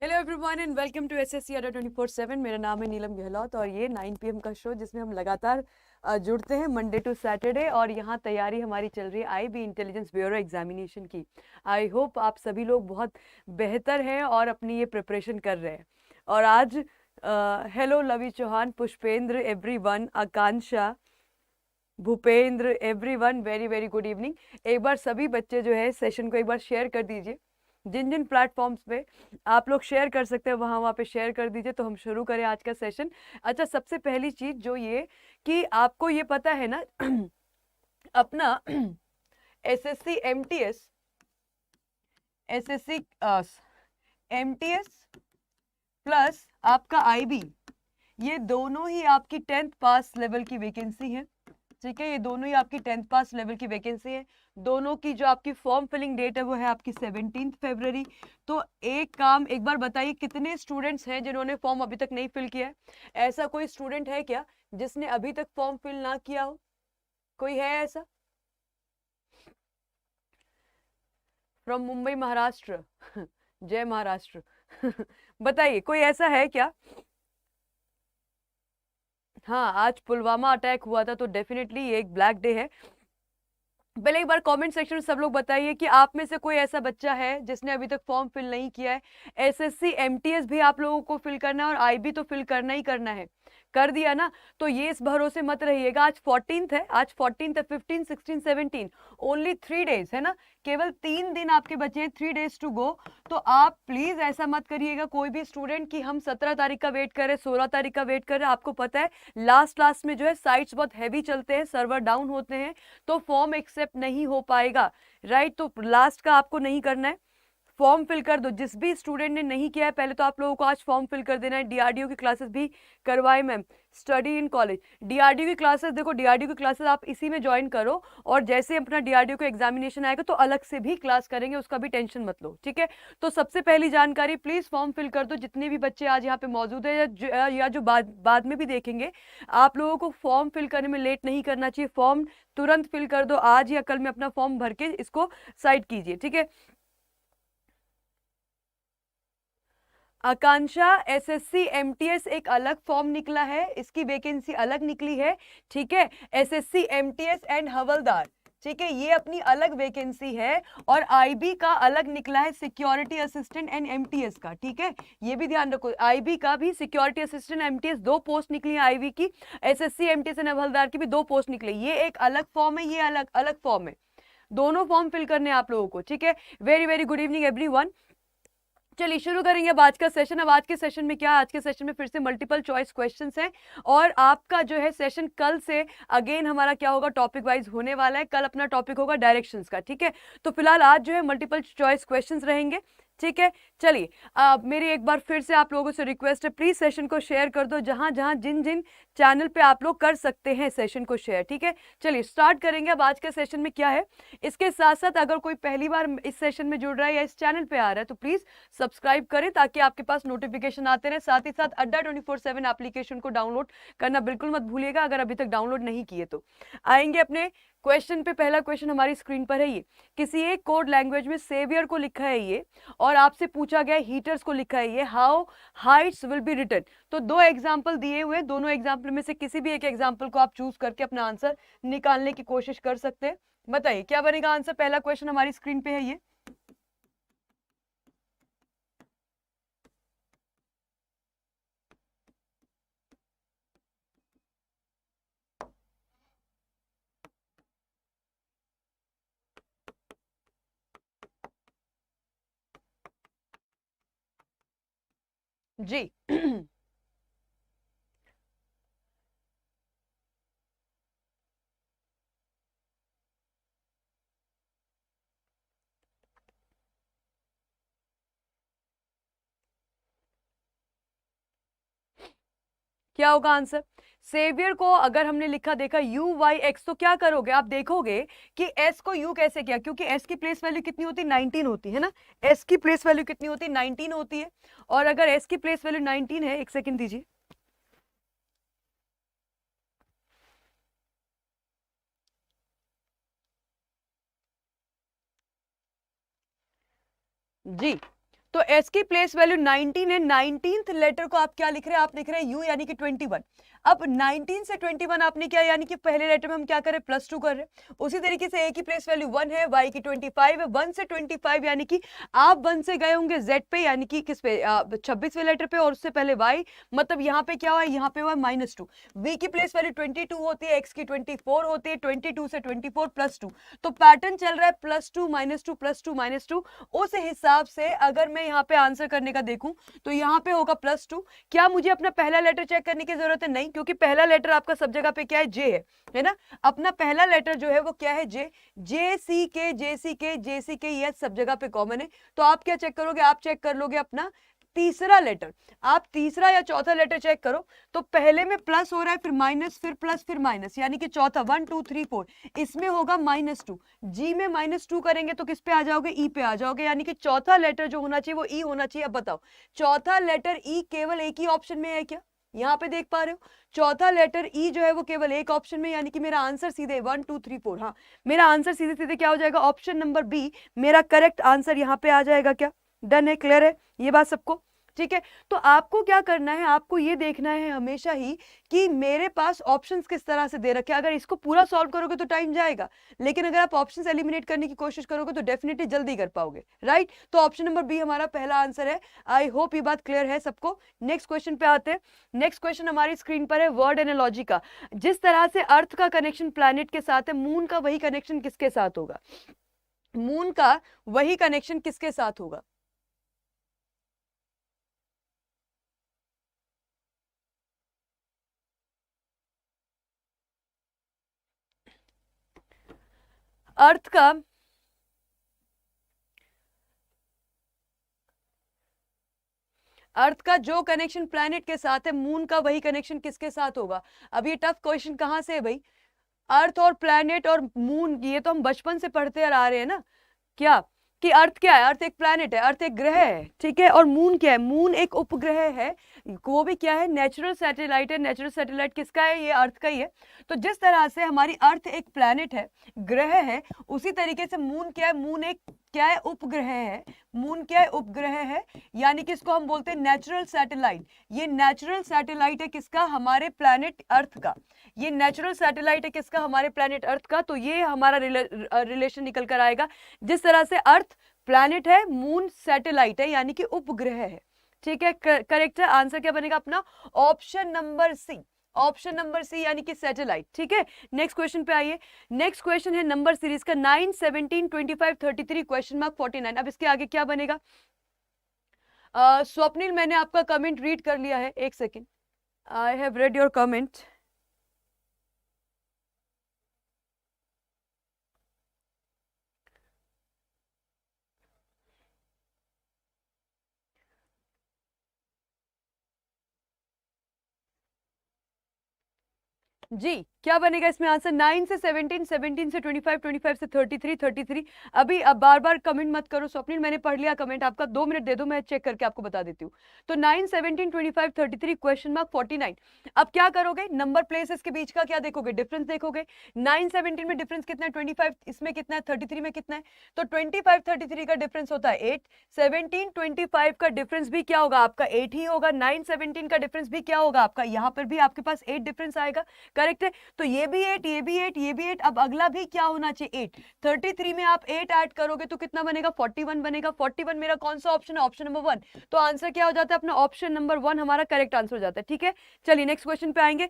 Hello everyone and welcome to SSC Adda 24/7। मेरा नाम है नीलम गहलोत और ये 9 PM का शो जिसमें हम लगातार जुड़ते हैं मंडे टू सैटरडे। और यहाँ तैयारी हमारी चल रही है आईबी इंटेलिजेंस ब्यूरो एग्जामिनेशन की। आई होप आप सभी लोग बहुत बेहतर हैं और अपनी ये प्रिपरेशन कर रहे हैं। और आज hello Lavi Chauhan, Pushpendra, everyone, Akanksha, Bhupendra, everyone, very very good evening. एक बार सभी बच्चे जो है सेशन को एक बार शेयर कर दीजिए। जिन जिन प्लेटफॉर्म्स पे आप लोग शेयर कर सकते हैं वहाँ वहाँ पे शेयर कर दीजिए, तो हम शुरू करें आज का सेशन। अच्छा, सबसे पहली चीज जो ये कि आपको ये पता है ना अपना SSC MTS SSC MTS plus आपका आईबी, ये दोनों ही आपकी 10th पास लेवल की वैकेंसी है। ठीक है, ये दोनों ही आपकी 10th पास लेवल की वैकेंसी है। दोनों की जो आपकी फॉर्म फिलिंग डेट है वो है आपकी 17 फरवरी। तो एक काम एक बार बताइए, कितने स्टूडेंट्स हैं जिन्होंने फॉर्म अभी तक नहीं फिल किया है? ऐसा कोई स्टूडेंट है क्या जिसने अभी तक फॉर्म फिल ना किया हो? कोई है ऐसा? फ्रॉम मुंबई महाराष्ट्र जय महाराष्ट्र बताइए, कोई ऐसा है क्या? हाँ, आज पुलवामा अटैक हुआ था तो डेफिनेटली ये एक ब्लैक डे है। पहले एक बार कमेंट सेक्शन में सब लोग बताइए कि आप में से कोई ऐसा बच्चा है जिसने अभी तक फॉर्म फिल नहीं किया है। एसएससी एमटीएस भी आप लोगों को फिल करना है और आईबी तो फिल करना ही करना है। कर दिया ना? तो ये इस भरोसे मत रहिएगा। आज 14th है, आज 14th है, 15, 16, 17, ओनली 3 डेज है ना। केवल 3 दिन आपके बचे हैं, 3 days टू गो। तो आप प्लीज ऐसा मत करिएगा कोई भी स्टूडेंट कि हम 17 तारीख का वेट कर रहे, 16 तारीख का वेट कर रहे। आपको पता है लास्ट लास्ट में जो है साइट्स बहुत हैवी चलते हैं, सर्वर डाउन होते हैं, तो फॉर्म एक्सेप्ट नहीं हो पाएगा। राइट, तो लास्ट का आपको नहीं करना है, फॉर्म फिल कर दो। जिस भी स्टूडेंट ने नहीं किया है पहले तो आप लोगों को आज फॉर्म फिल कर देना है। डीआरडीओ की क्लासेस भी करवाए ma'am, study in college. DRDO की क्लासेस देखो, डीआरडीओ की क्लासेस आप इसी में ज्वाइन करो और जैसे अपना डीआरडीओ का एग्जामिनेशन आएगा तो अलग से भी क्लास करेंगे, उसका भी टेंशन मत लो। ठीक है, तो सबसे पहली जानकारी, प्लीज फॉर्म फिल कर दो। जितने भी बच्चे आज यहाँ पे मौजूद है या जो बाद में भी देखेंगे, आप लोगों को फॉर्म फिल करने में लेट नहीं करना चाहिए। फॉर्म तुरंत फिल कर दो, आज या कल में अपना फॉर्म भर के इसको साइड कीजिए। ठीक है, आकांक्षा, एसएससी एमटीएस एक अलग फॉर्म निकला है, इसकी वैकेंसी अलग निकली है। ठीक है, एसएससी एमटीएस एंड हवलदार, ठीक है, ये अपनी अलग वैकेंसी है। और आईबी का अलग निकला है, सिक्योरिटी असिस्टेंट एंड एमटीएस का। ठीक है, ये भी ध्यान रखो, आईबी का भी सिक्योरिटी असिस्टेंट एमटीएस 2 पोस्ट निकली है आईबी की। एसएससी एमटीएस एंड हवलदार की भी 2 पोस्ट निकली। ये एक अलग फॉर्म है, ये अलग अलग फॉर्म है। दोनों फॉर्म फिल करने हैं आप लोगों को। ठीक है, very very good evening everyone. चलिए शुरू करेंगे अब आज का सेशन। अब आज के सेशन में क्या है? आज के सेशन में फिर से मल्टीपल चॉइस क्वेश्चंस हैं और आपका जो है सेशन कल से अगेन हमारा क्या होगा, टॉपिक वाइज होने वाला है। कल अपना टॉपिक होगा डायरेक्शंस का। ठीक है, तो फिलहाल आज जो है मल्टीपल चॉइस क्वेश्चंस रहेंगे। ठीक है, चलिए मेरी एक बार फिर से आप लोगों से रिक्वेस्ट है, प्लीज सेशन को शेयर कर दो जहां जहां जिन जिन चैनल पे आप लोग कर सकते हैं सेशन को शेयर। ठीक है, चलिए स्टार्ट करेंगे अब आज के सेशन में क्या है। इसके साथ साथ अगर कोई पहली बार इस सेशन में जुड़ रहा है या इस चैनल पे आ रहा है तो प्लीज सब्सक्राइब करें ताकि आपके पास नोटिफिकेशन आते रहे। साथ ही साथ अड्डा 24/7 एप्लीकेशन को डाउनलोड करना बिल्कुल मत भूलिएगा अगर अभी तक डाउनलोड नहीं किए तो। आएंगे अपने क्वेश्चन पे। पहला क्वेश्चन हमारी स्क्रीन पर है, ये किसी एक कोड लैंग्वेज में सेवियर को लिखा है ये, और आपसे पूछा गया हीटर्स को लिखा है ये, how heights will be written. तो 2 एग्जाम्पल दिए हुए, दोनों एग्जाम्पल में से किसी भी एक एग्जाम्पल को आप चूज करके अपना आंसर निकालने की कोशिश कर सकते हैं। बताइए क्या बनेगा आंसर। पहला क्वेश्चन हमारी स्क्रीन पे है ये। जी क्या होगा आंसर? सेवियर को अगर हमने लिखा देखा यू वाई एक्स, तो क्या करोगे आप? देखोगे कि एस को यू कैसे किया, क्योंकि एस की प्लेस वैल्यू कितनी होती है, 19 होती है ना। एस की प्लेस वैल्यू कितनी होती है, 19 होती है। और अगर एस की प्लेस वैल्यू 19 है, एक सेकंड दीजिए, जी, तो एस की प्लेस वैल्यू 19 है, 19th लेटर को आप क्या लिख रहे हैं, आप लिख रहे हैं यू यानी कि 21। अब 19 से 21 आपने क्या, यानी कि पहले लेटर में हम क्या कर रहे हैं, +2 कर रहे हैं। उसी तरीके से ए की प्लेस वैल्यू 1 है, वाई की 25 है, 1 से 25 यानी कि आप 1 से गए होंगे जेड पे, यानी कि किस पे, 26वें लेटर पे, और उससे पहले वाई, मतलब यहाँ पे क्या हुआ, यहाँ पे हुआ -2। वी की प्लेस वैल्यू 22 होती है, एक्स की 24 होती है, 22 से 24 +2। तो पैटर्न चल रहा है +2 -2 +2 -2। उस हिसाब से अगर मैं यहाँ पे आंसर करने का देखूं तो यहाँ पे होगा +2। क्या मुझे अपना पहला लेटर चेक करने की जरूरत है? नहीं, क्योंकि पहला लेटर आपका सब जगह पे क्या है, जे है ना। अपना पहला लेटर जो है वो क्या है, जे। जे सी के जे सी के जे सी के, ये सब जगह पे कॉमन है। तो आप क्या चेक करोगे, आप चेक कर लोगे अपना तीसरा लेटर। आप तीसरा या चौथा लेटर चेक करो, तो पहले में प्लस हो रहा है, फिर माइनस, फिर प्लस, फिर माइनस, यानी कि चौथा 1 2 3 4 इसमें होगा -2। जी में -2 करेंगे तो किस पे आ जाओगे, ई पे आ जाओगे, यानी कि चौथा लेटर जो होना चाहिए वो ई होना चाहिए। अब बताओ, चौथा लेटर ई केवल एक ही ऑप्शन में है क्या? यहाँ पे देख पा रहे हो, चौथा लेटर ई जो है वो केवल एक ऑप्शन में, यानी कि मेरा आंसर सीधे 1 2 3 4, हाँ मेरा आंसर सीधे सीधे क्या हो जाएगा, ऑप्शन नंबर बी मेरा करेक्ट आंसर यहाँ पे आ जाएगा। क्या डन है, क्लियर है ये बात सबको? ठीक है, तो आपको क्या करना है, आपको ये देखना है हमेशा ही कि मेरे पास ऑप्शंस किस तरह से दे रखे हैं। अगर इसको पूरा सॉल्व करोगे तो टाइम जाएगा, लेकिन अगर आप ऑप्शंस एलिमिनेट करने की कोशिश करोगे तो डेफिनेटली जल्दी कर पाओगे, राइट। तो ऑप्शन नंबर बी हमारा पहला आंसर है। आई होप ये बात क्लियर है सबको। नेक्स्ट क्वेश्चन पे आते हैं। नेक्स्ट क्वेश्चन हमारी स्क्रीन पर है वर्ड एनालॉजी का। जिस तरह से अर्थ का कनेक्शन प्लैनेट के साथ है, मून का वही कनेक्शन किसके साथ होगा? मून का वही कनेक्शन किसके साथ होगा? अर्थ का अर्थ का जो कनेक्शन प्लैनेट के साथ है, मून का वही कनेक्शन किसके साथ होगा? अब ये टफ क्वेश्चन कहां से है भाई? अर्थ और प्लैनेट और मून, ये तो हम बचपन से पढ़ते आ रहे हैं ना। क्या कि अर्थ क्या है? अर्थ एक प्लैनेट है, अर्थ एक ग्रह है, ठीक है। और मून क्या है? मून एक उपग्रह है, वो भी क्या है, नेचुरल सैटेलाइट है। नेचुरल सैटेलाइट किसका है? ये अर्थ का ही है। तो जिस तरह से हमारी अर्थ एक प्लैनेट है, ग्रह है, उसी तरीके से मून क्या है? मून एक क्या है? उपग्रह है। मून क्या है? उपग्रह है, यानी कि इसको हम बोलते हैं नेचुरल सैटेलाइट। ये नेचुरल सैटेलाइट है किसका? हमारे प्लैनेट अर्थ का। ये नेचुरल सैटेलाइट है किसका? हमारे प्लैनेट अर्थ का। तो ये हमारा रिलेशन निकल कर आएगा। जिस तरह से अर्थ प्लैनेट है, मून सैटेलाइट है, यानी कि उपग्रह है। ठीक है, करेक्ट है। आंसर क्या बनेगा अपना? Option number C. Option number C यानी कि सैटेलाइट। ठीक है, नेक्स्ट क्वेश्चन पे आइए। नेक्स्ट क्वेश्चन है नंबर सीरीज का 9 17 25 33 क्वेश्चन मार्क 49। अब इसके आगे क्या बनेगा? स्वप्निल, मैंने आपका कमेंट रीड कर लिया है, एक second. I have read your comment. जी, क्या बनेगा इसमें आंसर? 9 से 17, 17 से 25, 25 से 33, 33। अभी अब बार बार कमेंट मत करो स्वप्निल, मैंने पढ़ लिया कमेंट आपका। 2 मिनट दे दो, मैं चेक करके आपको बता देती हूँ। तो 9 17 25 33 क्वेश्चन मार्क 49। अब क्या करोगे? नंबर प्लेसेस के बीच का क्या देखोगे? डिफरेंस देखोगे। 9 17 में डिफरेंस कितना है? 25। इसमें कितना है? 33 में कितना है? तो 25 33 का डिफरेंस होता है 8। 17 25 का डिफरेंस भी क्या होगा? आपका 8 ही होगा। 9 17 का डिफरेंस भी क्या होगा आपका? यहाँ पर भी आपके पास 8 डिफरेंस आएगा। करेक्ट है, तो ये भी 8, ये भी 8, ये भी 8। अब अगला भी क्या होना चाहिए? 8। 33 में आप 8 ऐड करोगे तो कितना बनेगा? 41 बनेगा। 41 मेरा कौन सा ऑप्शन है? Option number 1। तो आंसर क्या हो जाता है अपना? ऑप्शन नंबर 1 हमारा करेक्ट आंसर हो जाता है। ठीक है, चलिए नेक्स्ट क्वेश्चन पे आएंगे।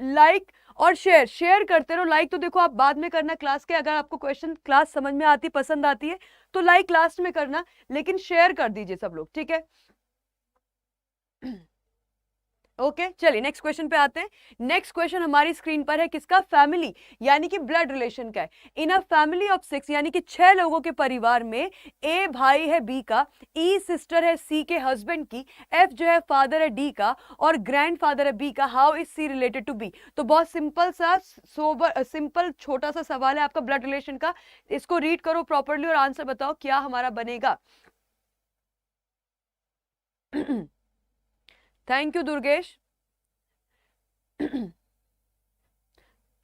लाइक और शेयर, शेयर करते रहो। लाइक तो देखो आप बाद में करना क्लास के, अगर आपको क्वेश्चन क्लास समझ में आती, पसंद आती है तो लाइक लास्ट में करना, लेकिन शेयर कर दीजिए सब लोग। ठीक है, ओके चलिए नेक्स्ट क्वेश्चन पे आते हैं। नेक्स्ट क्वेश्चन हमारी स्क्रीन पर है किसका? फैमिली यानी कि ब्लड रिलेशन का है। इन अ फैमिली ऑफ 6 यानी कि 6 लोगों के परिवार में ए भाई है बी का, ई सिस्टर है सी के हस्बैंड की, एफ जो है फादर है डी का, और ग्रैंडफादर है बी का। How is C related to B? तो बहुत सिंपल सा सोबर सिंपल छोटा सा सवाल है आपका ब्लड रिलेशन का। इसको रीड करो प्रॉपरली और आंसर बताओ क्या हमारा बनेगा। Thank you Durgesh.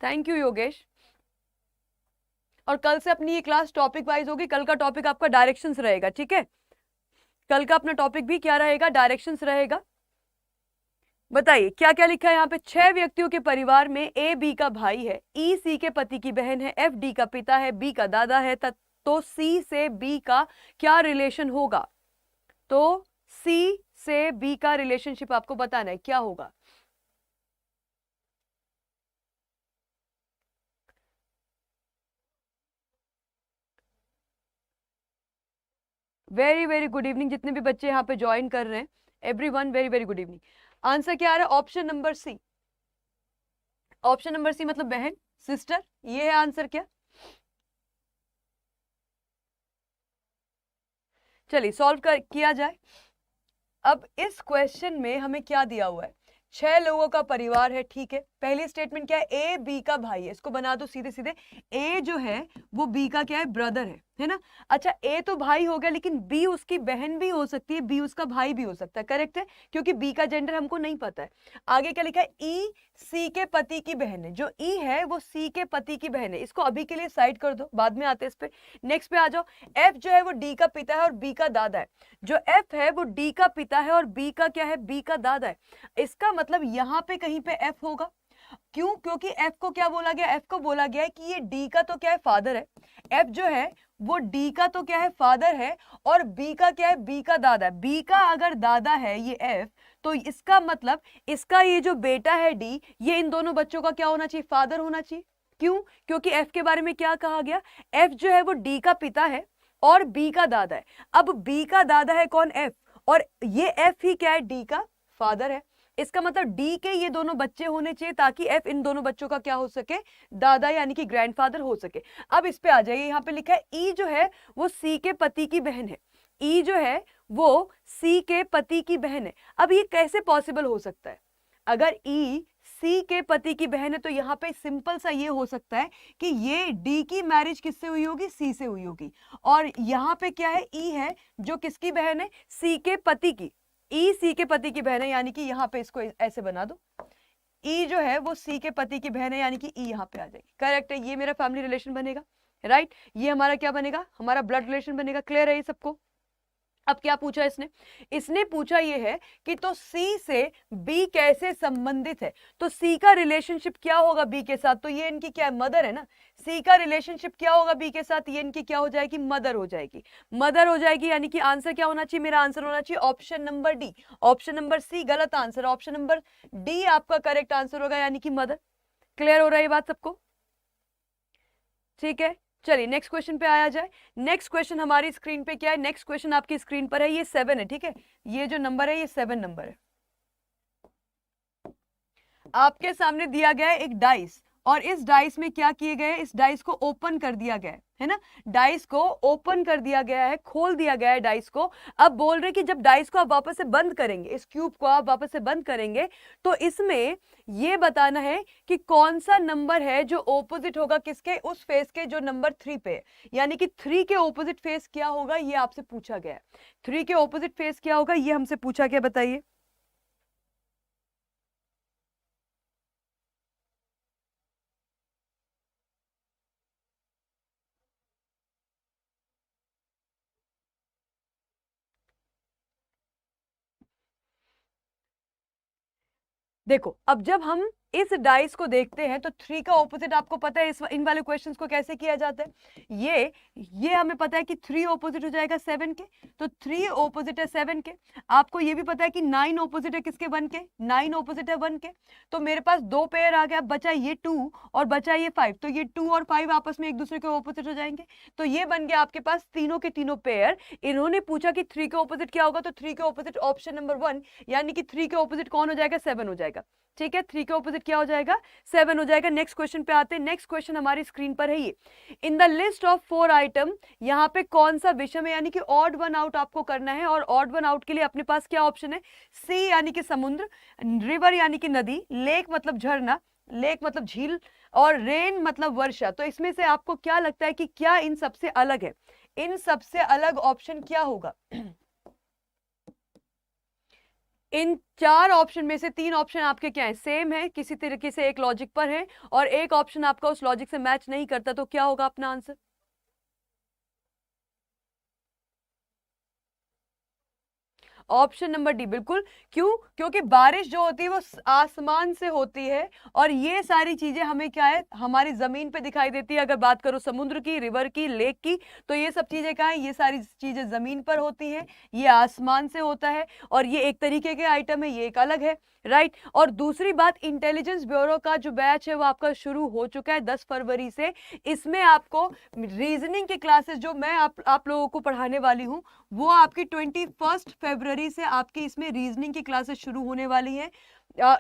Thank you Yogesh. और कल से अपनी ये क्लास टॉपिक वाइज होगी। कल का टॉपिक आपका डायरेक्शंस रहेगा। ठीक है, कल का अपना टॉपिक भी क्या रहेगा, डायरेक्शंस रहेगा। बताइए क्या क्या लिखा है यहाँ पे। 6 व्यक्तियों के परिवार में ए बी का भाई है, ई सी के पति की बहन है, एफ डी का पिता है, बी का दादा है, तो सी से बी का क्या रिलेशन होगा। तो सी से बी का रिलेशनशिप आपको बताना है, क्या होगा। वेरी वेरी गुड इवनिंग जितने भी बच्चे यहाँ पे ज्वाइन कर रहे हैं, everyone very very good evening. Answer क्या आ रहा है, option number C. Option number C मतलब बहन, सिस्टर, ये है आंसर क्या। चलिए सॉल्व कर किया जाए। अब इस क्वेश्चन में हमें क्या दिया हुआ है, 6 लोगों का परिवार है, ठीक है। पहली स्टेटमेंट क्या है, ए बी का भाई है, इसको बना दो सीधे सीधे। ए जो है वो बी का क्या है, ब्रदर है ना। अच्छा ए तो भाई हो गया, लेकिन बी उसकी बहन भी हो सकती है, बी उसका भाई भी हो सकता है, करेक्ट है, क्योंकि बी का जेंडर हमको नहीं पता है। आगे क्या लिखा है, ई सी के पति की बहन है, जो ई है वो सी के पति की बहन है, इसको अभी के लिए साइड कर दो, बाद में आते हैं इस पे। नेक्स्ट पे आ जाओ, एफ जो है वो डी का पिता है और बी का दादा है, जो एफ है वो डी का पिता है और बी का क्या है, बी का दादा है। इसका मतलब यहां पे कहीं पे एफ होगा, क्यों, क्योंकि एफ को क्या बोला गया, एफ को बोला गया है कि ये डी का तो क्या है, फादर है। एफ जो है वो डी का तो क्या है, फादर है, और बी का क्या है, बी का दादा है। बी का अगर दादा है ये एफ, तो इसका मतलब इसका ये जो बेटा है डी, ये इन दोनों बच्चों का क्या होना चाहिए, फादर होना चाहिए। क्यों, क्योंकि एफ के बारे में क्या कहा गया, एफ जो है वो डी का पिता है और बी का दादा है। अब बी का दादा है कौन, एफ, और ये एफ ही क्या है, डी का फादर है। इसका मतलब डी के ये दोनों बच्चे होने चाहिए, ताकि एफ इन दोनों बच्चों का क्या हो सके, दादा यानी कि ग्रैंडफादर हो सके। अब इस पे आ जाइए, यहाँ पे लिखा है ई जो है वो सी के पति की बहन है, ई जो है वो सी के पति की बहन है। अब ये कैसे पॉसिबल हो सकता है, अगर ई सी के पति की बहन है तो यहाँ पे सिंपल सा ये हो सकता है कि ये डी की मैरिज किससे हुई होगी, सी से हुई होगी, और यहाँ पे क्या है, ई है जो किसकी बहन है, सी के पति की, ई सी के पति की बहन है, यानी कि यहाँ पे इसको ऐसे बना दो, ई जो है वो सी के पति की बहन है, यानी कि ई यहाँ पे आ जाएगी, करेक्ट है। ये मेरा फैमिली रिलेशन बनेगा, राइट, ये हमारा क्या बनेगा, हमारा ब्लड रिलेशन बनेगा। क्लियर है ये सबको। अब क्या पूछा इसने, इसने पूछा ये है कि तो सी से बी कैसे संबंधित है, तो सी का रिलेशनशिप क्या होगा बी के साथ, तो ये इनकी क्या है, मदर है ना। सी का रिलेशनशिप क्या होगा बी के साथ, ये इनकी क्या हो जाएगी, मदर हो जाएगी, मदर हो जाएगी। यानी कि आंसर क्या होना चाहिए, मेरा आंसर होना चाहिए option number D. Option number C गलत आंसर, ऑप्शन नंबर डी आपका करेक्ट आंसर होगा, यानी कि मदर। क्लियर हो रहा है ये बात सबको, ठीक है। चलिए नेक्स्ट क्वेश्चन पे आया जाए। नेक्स्ट क्वेश्चन हमारी स्क्रीन पे क्या है, नेक्स्ट क्वेश्चन आपकी स्क्रीन पर है, ये 7 है, ठीक है, ये जो नंबर है ये 7 नंबर है। आपके सामने दिया गया है एक डाइस, और इस डाइस में क्या किए गए, इस डाइस को ओपन कर दिया गया है ना, डाइस को ओपन कर दिया गया है, खोल दिया गया है डाइस को। अब बोल रहे कि जब डाइस को आप वापस से बंद करेंगे, इस क्यूब को आप वापस से बंद करेंगे, तो इसमें ये बताना है कि कौन सा नंबर है जो ऑपोजिट होगा किसके, उस फेस के जो नंबर 3 पे है। यानी कि 3 के ऑपोजिट फेस क्या होगा, ये आपसे पूछा गया है। 3 के ऑपोजिट फेस क्या होगा, ये हमसे पूछा गया, बताइए। देखो अब जब हम इस डाइस को देखते हैं तो 3 का ऑपोजिट आपको पता है, इस इन वाले क्वेश्चंस को कैसे किया जाता है, ये हमें पता है कि 3 ऑपोजिट हो जाएगा 7 के, तो 3 ऑपोजिट है 7 के। आपको ये भी पता है कि 9 ऑपोजिट है किसके, 1 के, 9 ऑपोजिट है 1 के। तो मेरे पास 2 पेयर आ गया, बचा ये 2 और बचा ये 5, तो ये 2 और 5 आपस में एक दूसरे के ऑपोजिट हो जाएंगे, तो ये बन गया आपके पास तीनों के तीनों पेयर। इन्होंने पूछा कि 3 के ऑपोजिट क्या होगा, तो 3 के ऑपोजिट ऑप्शन नंबर 1, यानी कि 3 के ऑपोजिट कौन हो जाएगा, 7 हो जाएगा, ठीक है। 3 के ऑपोजिट क्या हो जाएगा, 7 हो जाएगा। नेक्स्ट क्वेश्चन पे आते हैं। नेक्स्ट क्वेश्चन हमारी स्क्रीन पर है ये, in the list of 4 item, यहाँ पे कौन सा विषम है, यानी कि ऑड वन आउट आपको करना है, और ऑड वन आउट के लिए अपने पास क्या ऑप्शन है, सी यानी कि समुद्र, रिवर यानी कि नदी, लेक मतलब झरना, लेक मतलब झील, और रेन मतलब वर्षा। तो इसमें से आपको क्या लगता है कि क्या इन सबसे अलग है, इन सबसे अलग ऑप्शन क्या होगा। इन 4 ऑप्शन में से 3 ऑप्शन आपके क्या है, सेम है, किसी तरीके से एक लॉजिक पर है, और एक ऑप्शन आपका उस लॉजिक से मैच नहीं करता, तो क्या होगा अपना आंसर। ऑप्शन नंबर डी बिल्कुल। क्यों? क्योंकि बारिश जो होती है वो आसमान से होती है और ये सारी चीजें हमें क्या है, हमारी जमीन पे दिखाई देती है। अगर बात करो समुद्र की, रिवर की, लेक की, तो ये सब चीजें क्या है, ये सारी चीजें जमीन पर होती हैं, ये आसमान से होता है और ये एक तरीके के आइटम है, ये एक अलग है, राइट। और दूसरी बात, इंटेलिजेंस ब्यूरो का जो बैच है वो आपका शुरू हो चुका है 10 फरवरी से। इसमें आपको रीजनिंग की क्लासेस जो मैं आप लोगों को पढ़ाने वाली हूँ वो आपकी 21 फरवरी से आपकी इसमें रीजनिंग की क्लासेस शुरू होने वाली हैं,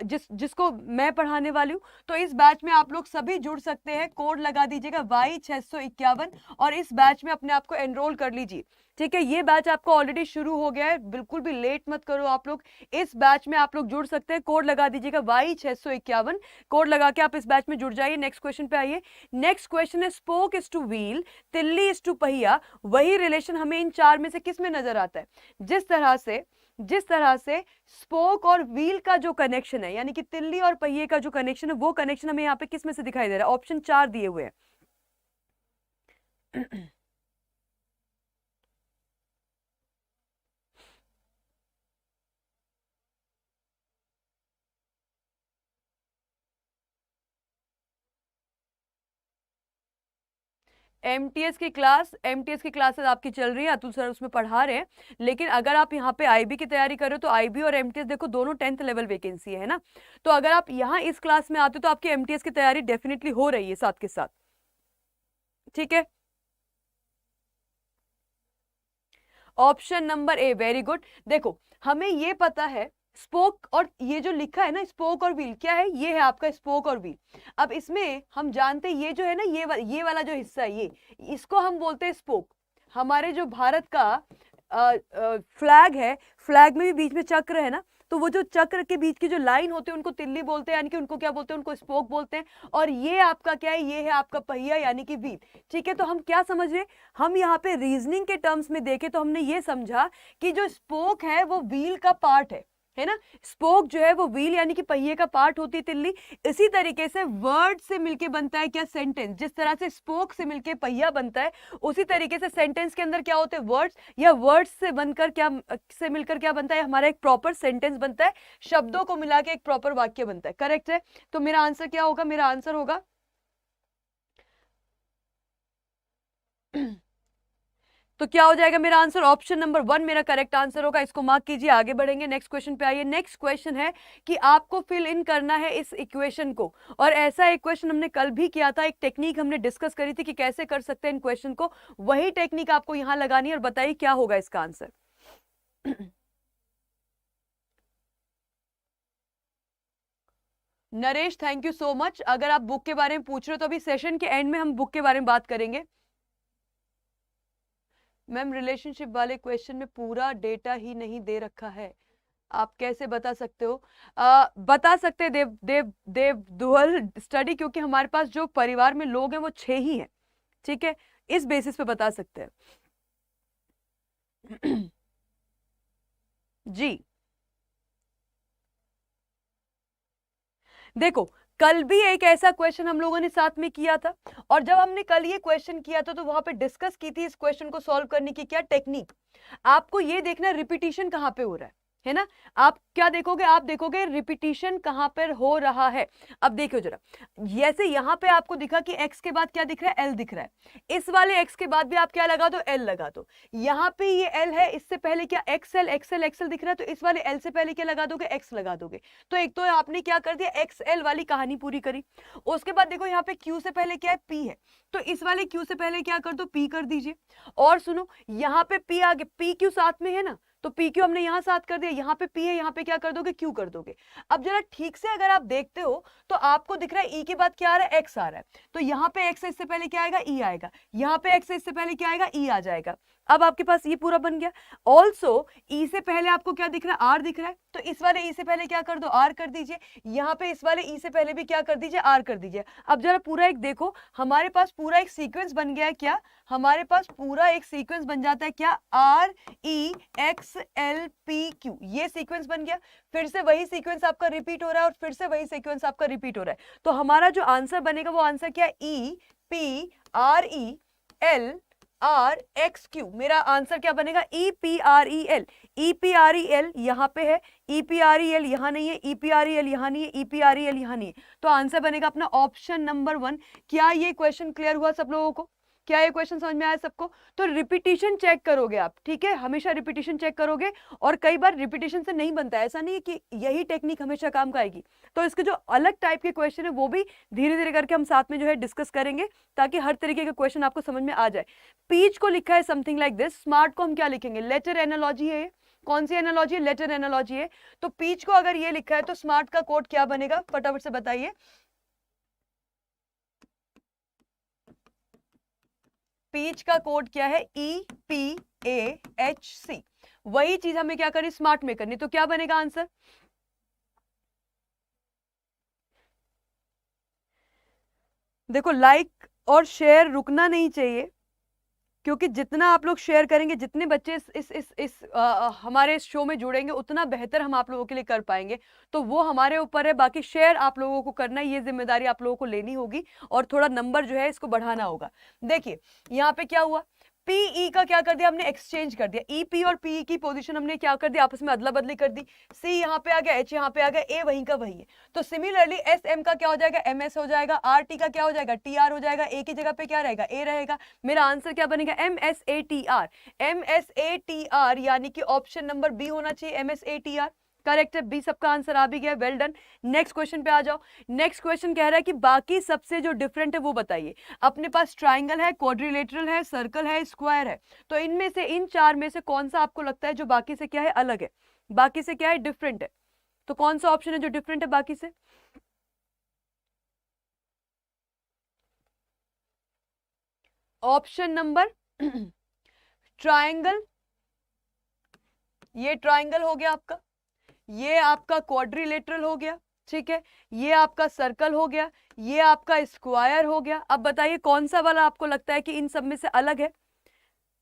जिसको मैं पढ़ाने वाली हूँ। तो इस बैच में आप लोग सभी जुड़ सकते हैं, कोड लगा दीजिएगा Y651 और इस बैच में अपने आप को एनरोल कर लीजिए, ठीक है। ये बैच आपको ऑलरेडी शुरू हो गया है, बिल्कुल भी लेट मत करो आप लोग, इस बैच में आप लोग जुड़ सकते हैं। कोड लगा दीजिएगा Y651, कोड लगा के आप इस बैच में जुड़ जाइए। नेक्स्ट क्वेश्चन पे आइए। नेक्स्ट क्वेश्चन है स्पोक इज टू व्हील, तिल्ली इज टू पहिया। वही रिलेशन हमें इन चार में से किस में नजर आता है? जिस तरह से स्पोक और व्हील का जो कनेक्शन है, यानी कि तिल्ली और पहिए का जो कनेक्शन है, वो कनेक्शन हमें यहाँ पे किस में से दिखाई दे रहा है? ऑप्शन 4 दिए हुए हैं। एमटीएस की क्लासेस आपकी चल रही है, अतुल सर उसमें पढ़ा रहे हैं। लेकिन अगर आप यहाँ पे आईबी की तैयारी कर रहे हो तो आईबी और एमटीएस देखो दोनों 10th लेवल वैकेंसी है ना, तो अगर आप यहाँ इस क्लास में आते हो तो आपकी एमटीएस की तैयारी डेफिनेटली हो रही है साथ के साथ, ठीक है। Option number A, very good. देखो हमें ये पता है स्पोक और ये जो लिखा है ना स्पोक और व्हील, क्या है? ये है आपका स्पोक और व्हील। अब इसमें हम जानते हैं ये जो है ना ये वाला जो हिस्सा है ये, इसको हम बोलते हैं स्पोक। हमारे जो भारत का फ्लैग है, फ्लैग में भी बीच में चक्र है ना, तो वो जो चक्र के बीच की जो लाइन होते हैं उनको तिल्ली बोलते हैं, यानी कि उनको क्या बोलते हैं? उनको स्पोक बोलते हैं। और ये आपका क्या है? ये है आपका पहिया यानी कि व्हील, ठीक है। तो हम क्या समझ रहे हैं? हम यहाँ पे रीजनिंग के टर्म्स में देखें तो हमने ये समझा कि जो स्पोक है वो व्हील का पार्ट है ना। स्पोक जो है वो व्हील यानी कि पहिए का पार्ट होती है तिल्ली। इसी तरीके से वर्ड से मिलके बनता है क्या? सेंटेंस। जिस तरह से स्पोक से मिलके पहिया बनता है, उसी तरीके से सेंटेंस के अंदर क्या होते हैं? वर्ड्स, या वर्ड्स से बनकर क्या से मिलकर क्या बनता है? हमारा एक प्रॉपर सेंटेंस बनता है, शब्दों को मिला के एक प्रॉपर वाक्य बनता है। करेक्ट है। तो मेरा आंसर क्या होगा? मेरा आंसर होगा तो क्या हो जाएगा मेरा आंसर? ऑप्शन नंबर 1 मेरा करेक्ट आंसर होगा। इसको मार्क कीजिए, आगे बढ़ेंगे। नेक्स्ट क्वेश्चन पे आइए। नेक्स्ट क्वेश्चन है कि आपको फिल इन करना है इस इक्वेशन को, और ऐसा एक क्वेश्चन हमने कल भी किया था, एक टेक्निक हमने डिस्कस करी थी कि कैसे कर सकते हैं इन क्वेश्चन को, वही टेक्निक आपको यहां लगानी है और बताइए क्या होगा इसका answer. Naresh thank you so much. अगर आप बुक के बारे में पूछ रहे हो तो अभी सेशन के एंड में हम बुक के बारे में बात करेंगे। मैम रिलेशनशिप वाले क्वेश्चन में पूरा डेटा ही नहीं दे रखा है, आप कैसे बता सकते हो? बता सकते हैं देव दुहल स्टडी, क्योंकि हमारे पास जो परिवार में लोग हैं वो 6 ही हैं, ठीक है, इस बेसिस पे बता सकते हैं। जी देखो कल भी एक ऐसा क्वेश्चन हम लोगों ने साथ में किया था, और जब हमने कल ये क्वेश्चन किया था तो वहां पे डिस्कस की थी इस क्वेश्चन को सॉल्व करने की क्या टेक्निक। आपको ये देखना रिपीटिशन कहां पे हो रहा है ना। आप क्या देखोगे? आप देखोगे रिपीटिशन कहां पर हो रहा है। अब देखो जरा, जैसे यहां पे आपको दिखा कि x के बाद क्या दिख रहा है? l दिख रहा है। इस वाले x के बाद भी आप क्या लगा दो? l लगा दो। यहां पे ये l है, इससे पहले क्या xl दिख रहा है, तो इस वाले l से पहले क्या लगा दोगे? x लगा दोगे। तो एक तो आपने क्या कर दिया? xl वाली कहानी पूरी करी। उसके बाद देखो यहाँ पे q से पहले क्या है? p है, तो इस वाले q से पहले क्या कर दो? p कर दीजिए। और सुनो यहाँ पे p आगे, p q साथ में है ना, तो पी क्यू हमने यहां साथ कर दिया, यहाँ पे पी है, यहाँ पे क्या कर दोगे? क्यू कर दोगे। अब जरा ठीक से अगर आप देखते हो तो आपको दिख रहा है ई के बाद क्या आ रहा है? एक्स आ रहा है, तो यहाँ पे एक्स है, इससे पहले क्या आएगा? ई आएगा। यहाँ पे एक्स है, इससे पहले क्या आएगा? ई आ जाएगा। अब आपके पास ये पूरा बन गया। ऑल्सो ई से पहले आपको क्या दिख रहा है? आर दिख रहा है, तो इस वाले ई से पहले क्या कर दो? आर कर दीजिए। यहाँ पे इस वाले ई से पहले भी क्या कर दीजिए? आर कर दीजिए। अब जरा पूरा एक देखो, हमारे पास पूरा एक सीक्वेंस बन गया है। क्या हमारे पास पूरा एक सीक्वेंस बन जाता है? क्या R E x L P Q, ये सीक्वेंस बन गया। फिर से वही सीक्वेंस आपका रिपीट हो रहा है और फिर से वही सीक्वेंस आपका रिपीट हो रहा है। तो हमारा जो आंसर बनेगा वो आंसर क्या है? E P R E L R x Q, मेरा आंसर क्या बनेगा? EPREL। EPREL यहाँ पे है, EPREL यहाँ नहीं है, EPREL यहाँ नहीं है, EPREL यहाँ नहीं है, तो आंसर बनेगा अपना ऑप्शन नंबर 1। क्या ये क्वेश्चन क्लियर हुआ सब लोगों को? क्या ये क्वेश्चन समझ में आया सबको? तो रिपीटिशन चेक करोगे आप, ठीक है, हमेशा रिपीटिशन चेक करोगे, और कई बार रिपीटिशन से नहीं बनता है, ऐसा नहीं है कि यही टेक्निक हमेशा काम का आएगी। तो इसके जो अलग टाइप के क्वेश्चन है वो भी धीरे धीरे करके हम साथ में जो है डिस्कस करेंगे, ताकि हर तरीके के क्वेश्चन आपको समझ में आ जाए। पीच को लिखा है समथिंग लाइक दिस, स्मार्ट को हम क्या लिखेंगे? लेटर एनालॉजी है। कौन सी एनालॉजी है? लेटर एनालॉजी है। तो पीच को अगर ये लिखा है तो स्मार्ट का कोड क्या बनेगा? फटाफट से बताइए। पीच का कोड क्या है? EPAHC। वही चीज हमें क्या करनी? स्मार्ट में करनी। तो क्या बनेगा आंसर? देखो, लाइक और शेयर रुकना नहीं चाहिए, क्योंकि जितना आप लोग शेयर करेंगे, जितने बच्चे हमारे इस शो में जुड़ेंगे, उतना बेहतर हम आप लोगों के लिए कर पाएंगे। तो वो हमारे ऊपर है, बाकी शेयर आप लोगों को करना है, ये जिम्मेदारी आप लोगों को लेनी होगी, और थोड़ा नंबर जो है इसको बढ़ाना होगा। देखिए यहाँ पे क्या हुआ, पीई का क्या कर दिया हमने? एक्सचेंज कर दिया। ईपी और पीई की पोजीशन हमने क्या कर दिया? आपस में अदला बदली कर दी। सी यहाँ पे आ गया, एच यहाँ पे आ गया, ए वहीं का वही है। तो सिमिलरली एस एम का क्या हो जाएगा? एमएस हो जाएगा। आर टी का क्या हो जाएगा? टीआर हो जाएगा। ए की जगह पे क्या रहेगा? ए रहेगा। मेरा आंसर क्या बनेगा? MSATR। MSATR यानी कि ऑप्शन नंबर बी होना चाहिए, MSATR। करेक्ट है, बी सबका आंसर आ भी गया, वेल डन। नेक्स्ट क्वेश्चन पे आ जाओ। नेक्स्ट क्वेश्चन कह रहा है कि बाकी सबसे जो डिफरेंट है वो बताइए। अपने पास ट्राइंगल है, क्वाड्रिलेटरल है, सर्कल है, स्क्वायर है, तो इनमें से, इन चार में से कौन सा आपको लगता है जो बाकी से क्या है? अलग है, बाकी से क्या है? डिफरेंट है। तो कौन सा ऑप्शन है जो डिफरेंट है बाकी से? ऑप्शन नंबर ट्राइंगल, ये ट्राइंगल हो गया आपका, ये आपका क्वाड्रिलेटरल हो गया, ठीक है, ये आपका सर्कल हो गया, ये आपका स्क्वायर हो गया। अब बताइए कौन सा वाला आपको लगता है कि इन सब में से अलग है?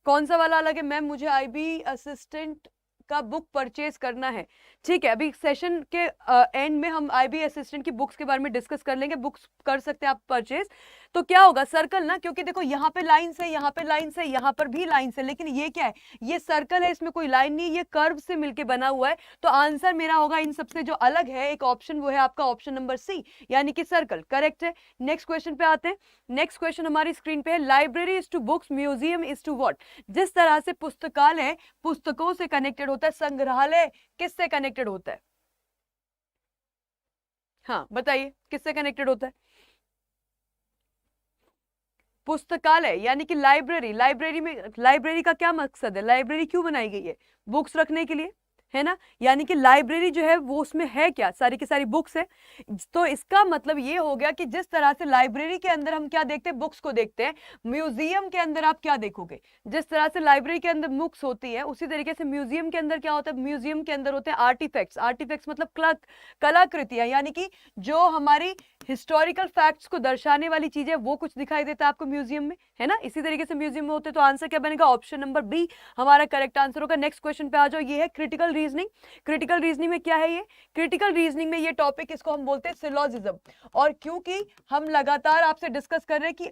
कौन सा वाला अलग है? मैम मुझे आईबी असिस्टेंट का बुक परचेज करना है। ठीक है, अभी सेशन के एंड में हम आईबी असिस्टेंट की बुक्स के बारे में डिस्कस कर लेंगे, बुक्स कर सकते हैं आप परचेज। तो क्या होगा? सर्कल ना, क्योंकि देखो यहाँ पे लाइन से, यहाँ पे लाइन से, यहाँ पर भी लाइन से, लेकिन ये क्या है? ये सर्कल है, इसमें कोई लाइन नहीं, ये कर्व से मिलके बना हुआ है। तो आंसर मेरा होगा इन सबसे जो अलग है एक ऑप्शन, वो है आपका ऑप्शन नंबर सी, यानी कि सर्कल। करेक्ट है। नेक्स्ट क्वेश्चन पे आते हैं। नेक्स्ट क्वेश्चन हमारी स्क्रीन पे है, library is to books, museum is to what? जिस तरह से पुस्तकालय पुस्तकों से कनेक्टेड होता है, संग्रहालय किससे कनेक्टेड होता है? हाँ बताइए, किससे कनेक्टेड होता है? पुस्तकालय यानी कि लाइब्रेरी। लाइब्रेरी में, लाइब्रेरी का क्या मकसद है? लाइब्रेरी क्यों बनाई गई है? बुक्स रखने के लिए, है ना? यानी कि लाइब्रेरी जो है वो उसमें है क्या? सारी की सारी बुक्स है। तो इसका मतलब ये हो गया कि जिस तरह से लाइब्रेरी के अंदर हम क्या देखते हैं? बुक्स को देखते हैं। म्यूजियम के अंदर आप क्या देखोगे? जिस तरह से लाइब्रेरी के अंदर बुक्स होती है, उसी तरीके से म्यूजियम के अंदर क्या होता है? म्यूजियम के अंदर होते हैं आर्टिफैक्ट्स। आर्टिफैक्ट्स मतलब कलाकृतियां, यानी कि जो हमारी हिस्टोरिकल फैक्ट्स को दर्शाने वाली चीजें, वो कुछ दिखाई देता है आपको म्यूजियम में, है ना? इसी तरीके से म्यूजियम में होते। तो आंसर क्या बनेगा? ऑप्शन नंबर बी हमारा करेक्ट आंसर होगा। नेक्स्ट क्वेश्चन पे आ जाओ। ये है क्रिटिकल रीजनिंग। क्रिटिकल रीजनिंग में क्या है? ये क्रिटिकल रीजनिंग में ये टॉपिक, इसको हम बोलते हैं सिलोजिज्म। और क्योंकि हम लगातार आपसे डिस्कस कर रहे हैं कि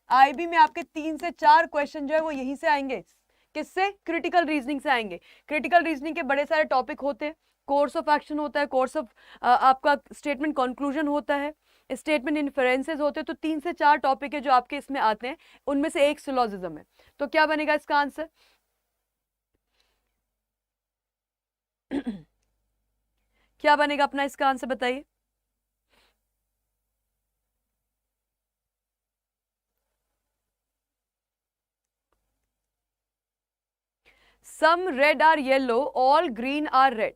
आईबी में आपके 3 से 4 क्वेश्चन जो है वो यहीं से आएंगे। किससे? क्रिटिकल रीजनिंग से आएंगे। क्रिटिकल रीजनिंग के बड़े सारे टॉपिक होते हैं। कोर्स ऑफ एक्शन होता है, कोर्स ऑफ आपका स्टेटमेंट कंक्लूजन होता है, स्टेटमेंट इन्फरेंसेस होते हैं। तो 3 से 4 टॉपिक है जो आपके इसमें आते हैं, उनमें से एक सिलोजिज्म है। तो क्या बनेगा इसका आंसर? क्या बनेगा अपना इसका आंसर? बताइए। Some red are yellow, all green are red.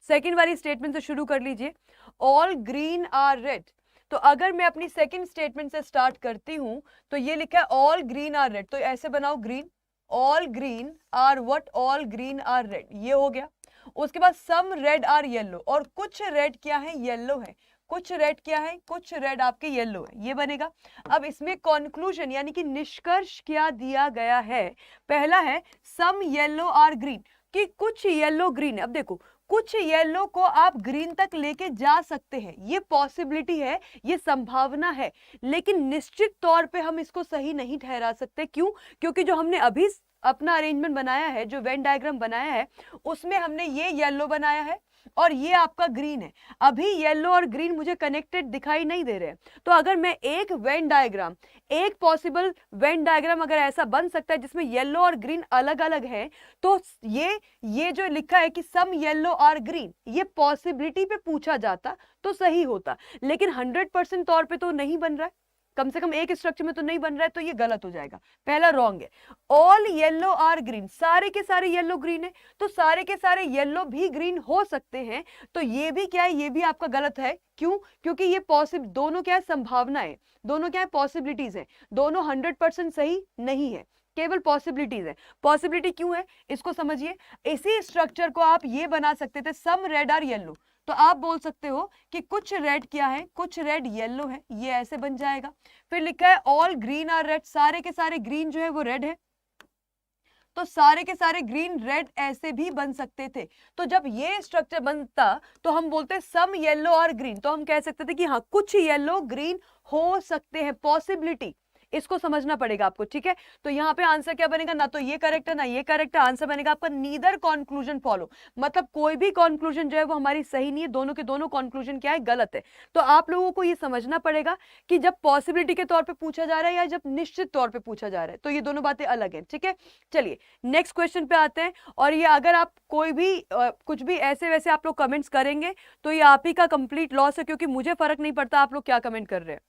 Second वाली स्टेटमेंट से शुरू कर लीजिए। All green are red. तो अगर मैं अपनी सेकेंड स्टेटमेंट से स्टार्ट करती हूं, तो ये लिखा है ऑल ग्रीन आर रेड, तो ऐसे बनाओ green, all green are what? All green are red, ये हो गया। उसके बाद सम रेड आर येलो, और कुछ रेड क्या है? येलो है। कुछ रेड क्या है? कुछ रेड आपके येलो है, ये बनेगा। अब इसमें कंक्लूजन यानी कि निष्कर्ष क्या दिया गया है? पहला है सम येलो आर ग्रीन, कि कुछ येलो ग्रीन है। अब देखो, कुछ येलो को आप ग्रीन तक लेके जा सकते हैं, ये पॉसिबिलिटी है, ये संभावना है, लेकिन निश्चित तौर पे हम इसको सही नहीं ठहरा सकते। क्यों? क्योंकि जो हमने अभी अपना अरेंजमेंट बनाया है, जो वेन डायग्राम बनाया है, उसमें हमने ये येलो बनाया है और ये आपका ग्रीन है। अभी येलो और ग्रीन मुझे कनेक्टेड दिखाई नहीं दे रहे हैं। तो अगर मैं एक वेन डायग्राम, एक पॉसिबल वेन डायग्राम अगर ऐसा बन सकता है जिसमें येलो और ग्रीन अलग अलग है, तो ये जो लिखा है कि सम येलो और ग्रीन, ये पॉसिबिलिटी पे पूछा जाता तो सही होता, लेकिन 100% तौर पे तो नहीं बन रहा है, कम से कम एक स्ट्रक्चर में तो नहीं बन रहा है, तो ये गलत हो जाएगा। पहला रॉन्ग है। ऑल येलो आर ग्रीन, सारे के सारे येलो ग्रीन है, तो सारे के सारे येलो भी ग्रीन हो सकते हैं, तो ये भी क्या है, ये भी आपका गलत है। क्यों? क्योंकि ये पॉसिबल, दोनों क्या है, संभावना है, दोनों क्या है, पॉसिबिलिटीज है, दोनों 100% सही नहीं है, केवल पॉसिबिलिटीज है। पॉसिबिलिटी क्यों है, इसको समझिए। इसी स्ट्रक्चर को आप ये बना सकते थे, सम रेड आर येलो, तो आप बोल सकते हो कि कुछ रेड क्या है, कुछ रेड येलो है, ये ऐसे बन जाएगा। फिर लिखा है ऑल ग्रीन आर रेड, सारे के सारे ग्रीन जो है वो रेड है, तो सारे के सारे ग्रीन रेड ऐसे भी बन सकते थे। तो जब ये स्ट्रक्चर बनता तो हम बोलते सम येलो और ग्रीन, तो हम कह सकते थे कि हाँ कुछ येलो ग्रीन हो सकते हैं, पॉसिबिलिटी, इसको समझना पड़ेगा आपको, ठीक है। तो यहाँ पे आंसर क्या बनेगा, ना तो ये करेक्ट है ना ये करेक्ट है, आंसर बनेगा आपका नीदर कंक्लूजन फॉलो, मतलब कोई भी कंक्लूजन जो है वो हमारी सही नहीं है, दोनों के दोनों कंक्लूजन क्या है, गलत है। तो आप लोगों को ये समझना पड़ेगा कि जब पॉसिबिलिटी के तौर पे पूछा जा रहा है या जब निश्चित तौर पे पूछा जा रहा है, तो ये दोनों बातें अलग है, ठीक है। चलिए नेक्स्ट क्वेश्चन पे आते हैं। और ये अगर आप कोई भी कुछ भी ऐसे वैसे आप लोग कमेंट्स करेंगे तो ये आप ही का कंप्लीट लॉस है, क्योंकि मुझे फर्क नहीं पड़ता आप लोग क्या कमेंट कर रहे हैं,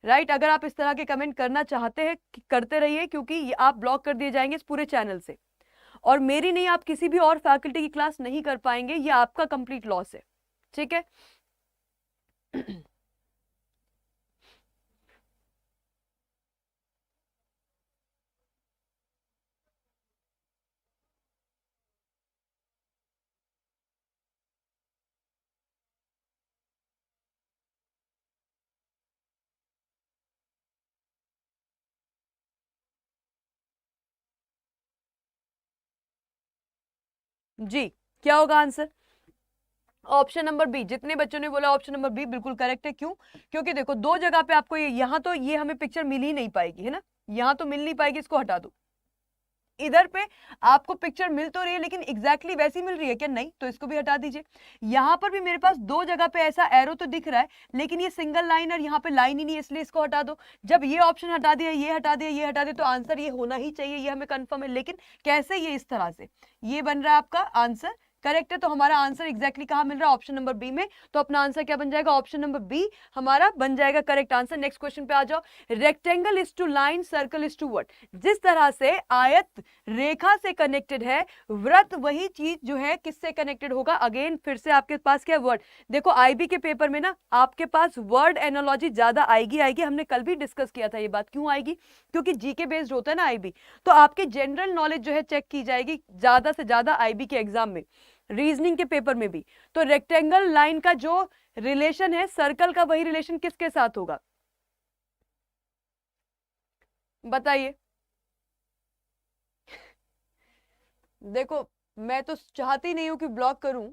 राइट। अगर आप इस तरह के कमेंट करना चाहते हैं करते रहिए, क्योंकि आप ब्लॉक कर दिए जाएंगे इस पूरे चैनल से, और मेरी नहीं, आप किसी भी और फैकल्टी की क्लास नहीं कर पाएंगे, ये आपका कंप्लीट लॉस है, ठीक है। जी क्या होगा आंसर, ऑप्शन नंबर बी। जितने बच्चों ने बोला ऑप्शन नंबर बी बिल्कुल करेक्ट है। क्यों? क्योंकि देखो दो जगह पे आपको ये, यहाँ तो ये हमें पिक्चर मिल ही नहीं पाएगी, है ना, यहाँ तो मिल नहीं पाएगी, इसको हटा दो। इधर पे आपको पिक्चर मिल तो रही है, लेकिन एग्जैक्टली वैसी मिल रही है क्या, नहीं, तो इसको भी हटा दीजिए। यहाँ पर भी मेरे पास दो जगह पे ऐसा एरो तो दिख रहा है, लेकिन ये सिंगल लाइन और यहाँ पे लाइन ही नहीं है, इसलिए इसको हटा दो। जब ये ऑप्शन हटा दिया, ये हटा दिया, ये हटा दिया, तो आंसर ये होना ही चाहिए, ये हमें कंफर्म है। लेकिन कैसे, ये इस तरह से ये बन रहा है आपका आंसर करेक्ट है। तो हमारा आंसर एग्जैक्टली कहाँ मिल रहा है, ऑप्शन नंबर बी में। तो अपना आंसर क्या बन जाएगा, ऑप्शन नंबर बी हमारा बन जाएगा करेक्ट आंसर। नेक्स्ट क्वेश्चन पे आ जाओ। Rectangle is to line, circle is to what. जिस तरह से आयत रेखा से कनेक्टेड है, वृत्त वही चीज जो है किससे कनेक्टेड होगा। अगेन फिर से आपके पास क्या वर्ड, देखो आईबी के पेपर में ना आपके पास वर्ड एनालॉजी ज्यादा आएगी। हमने कल भी डिस्कस किया था ये बात, क्यों आएगी, क्योंकि जीके बेस्ड होता है ना आईबी, तो आपके जनरल नॉलेज जो है चेक की जाएगी ज्यादा से ज्यादा आईबी के एग्जाम में, रीजनिंग के पेपर में भी। तो रेक्टेंगल लाइन का जो रिलेशन है सर्कल का, वही रिलेशन किसके साथ होगा, बताइए। देखो मैं तो चाहती नहीं हूं कि ब्लॉक करूं,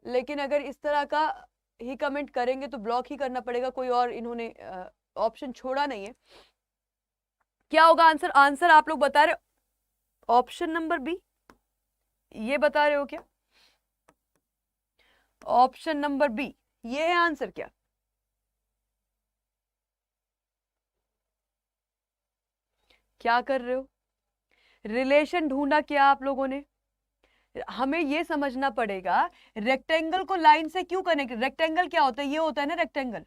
लेकिन अगर इस तरह का ही कमेंट करेंगे तो ब्लॉक ही करना पड़ेगा, कोई और इन्होंने ऑप्शन छोड़ा नहीं है। क्या होगा आंसर, आंसर आप लोग बता रहे ऑप्शन नंबर बी, ये बता रहे हो क्या, ऑप्शन नंबर बी ये है आंसर क्या, क्या कर रहे हो, रिलेशन ढूंढा क्या आप लोगों ने। हमें ये समझना पड़ेगा रेक्टेंगल को लाइन से क्यों कनेक्ट, रेक्टेंगल क्या होता है, ये होता है ना रेक्टेंगल,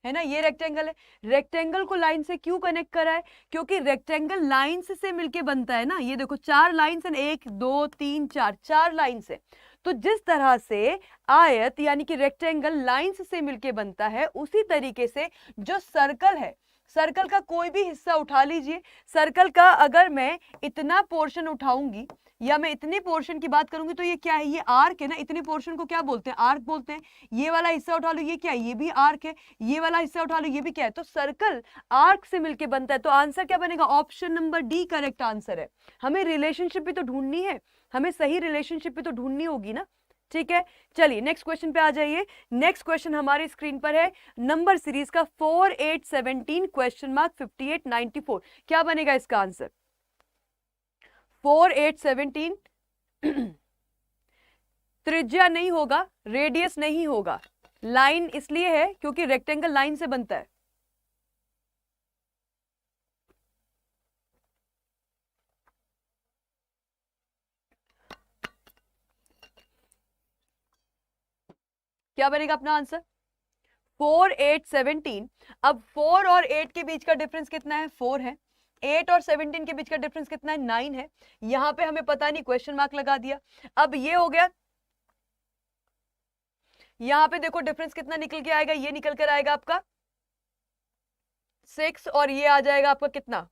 है ना, ये रेक्टेंगल है। रेक्टेंगल को लाइन से क्यों कनेक्ट करा है, क्योंकि रेक्टेंगल लाइंस से मिलके बनता है ना। ये देखो चार लाइंस है, 1 2 3 4, चार लाइंस है। तो जिस तरह से आयत यानी कि रेक्टेंगल लाइंस से मिलके बनता है, उसी तरीके से जो सर्कल है, सर्कल का कोई भी हिस्सा उठा लीजिए, सर्कल का अगर मैं इतना पोर्शन उठाऊंगी या मैं इतने पोर्शन की बात करूंगी, तो ये क्या है, ये आर्क है ना, इतने पोर्शन को क्या बोलते हैं, आर्क बोलते हैं। ये वाला हिस्सा उठा लो, ये क्या है, ये भी आर्क है। ये वाला हिस्सा उठा लो, ये भी क्या है, तो सर्कल आर्क से मिलके बनता है। तो आंसर क्या बनेगा, option number D correct answer है। हमें रिलेशनशिप भी तो ढूंढनी है, हमें सही रिलेशनशिप भी तो ढूंढनी होगी ना, ठीक है। चलिए नेक्स्ट क्वेश्चन पे आ जाइए। नेक्स्ट क्वेश्चन हमारी स्क्रीन पर है नंबर सीरीज का 4 8 17 क्वेश्चन मार्क 58 94। क्या बनेगा इसका आंसर? 4 8 17 त्रिज्या नहीं होगा, रेडियस नहीं होगा, लाइन इसलिए है क्योंकि रेक्टेंगल लाइन से बनता है। क्या बनेगा अपना आंसर? 4 8 17। अब 4 और 8 के बीच का डिफरेंस कितना है? 4 है। 8 और 17 के बीच का डिफरेंस कितना है? 9 है। यहां पे हमें पता नहीं, क्वेश्चन मार्क लगा दिया। अब ये हो गया, यहां पे देखो डिफरेंस कितना निकल के आएगा, ये निकल कर आएगा आपका 6 और ये आ जाएगा आपका कितना?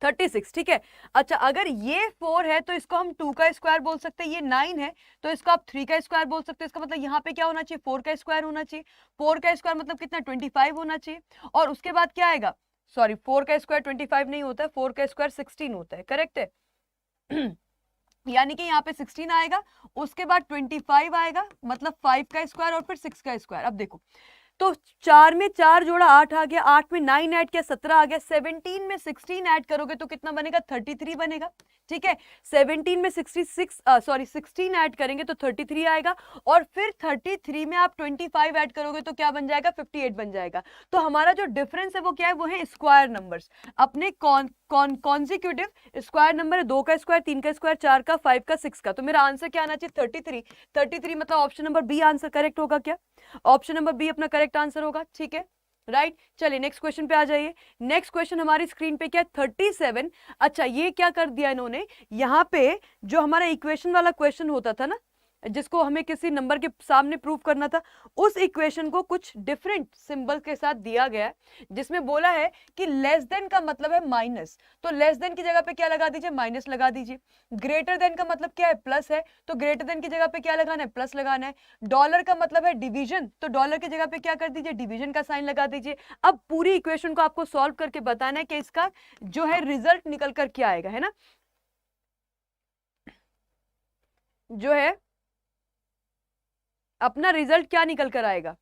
36, ठीक है। अच्छा अगर ये 4 है तो इसको हम 2 का स्क्वायर बोल सकते हैं, ये 9 है तो इसको आप 3 का स्क्वायर बोल सकते हैं। इसका मतलब यहाँ पे क्या होना चाहिए? 4 का स्क्वायर होना चाहिए। 4 का स्क्वायर मतलब कितना? 25 होना चाहिए। और उसके बाद क्या आएगा? सॉरी 4 का स्क्वायर 25 नहीं होता है, 4 का स्क्वायर 16 होता है, करेक्ट है। यानी कि यहाँ पे 16 आएगा, उसके बाद 25 आएगा, मतलब 5 का स्क्वायर और फिर 6 का स्क्वायर। अब देखो तो 4 में 4 जोड़ा 8 आ गया, 8 में 9 ऐड किया 17 आ गया, 17 में 16 ऐड करोगे तो कितना बनेगा? 33 बनेगा, ठीक है। 17 में 16 ऐड करेंगे तो 33 आएगा, और फिर 33 में आप 25 ऐड करोगे तो क्या बन जाएगा? 58 बन जाएगा। तो हमारा जो डिफरेंस है वो क्या है? वो है स्क्वायर नंबर्स। अपने कॉन्जिक्यूटिव स्क्वायर नंबर है, 2 का स्क्वायर, 3 का स्क्वायर, 4 का, 5 का, 6 का। तो मेरा आंसर क्या आना चाहिए? 33। 33 मतलब option number B answer correct होगा क्या? ऑप्शन नंबर बी अपना करेक्ट आंसर होगा, ठीक है, राइट। चलिए नेक्स्ट क्वेश्चन पे आ जाइए। नेक्स्ट क्वेश्चन हमारी स्क्रीन पे क्या है? 37। अच्छा ये क्या कर दिया इन्होंने, यहाँ पे जो हमारा इक्वेशन वाला क्वेश्चन होता था ना, जिसको हमें किसी नंबर के सामने प्रूव करना था, उस इक्वेशन को कुछ डिफरेंट सिंबल के साथ दिया गया है, जिसमें बोला है कि लेस देन का मतलब है माइनस, तो लेस देन की जगह पे क्या लगा दीजिए? माइनस लगा दीजिए। ग्रेटर देन का मतलब क्या है? प्लस है, तो ग्रेटर देन की जगह पे क्या लगाना है? प्लस लगाना है। डॉलर का मतलब है डिवीजन, तो डॉलर की जगह पे क्या कर दीजिए? डिवीजन का साइन लगा दीजिए। अब पूरी इक्वेशन को आपको सॉल्व करके बताना है कि इसका जो है रिजल्ट निकल कर क्या आएगा, है ना, जो है अपना रिजल्ट क्या निकल कर आएगा।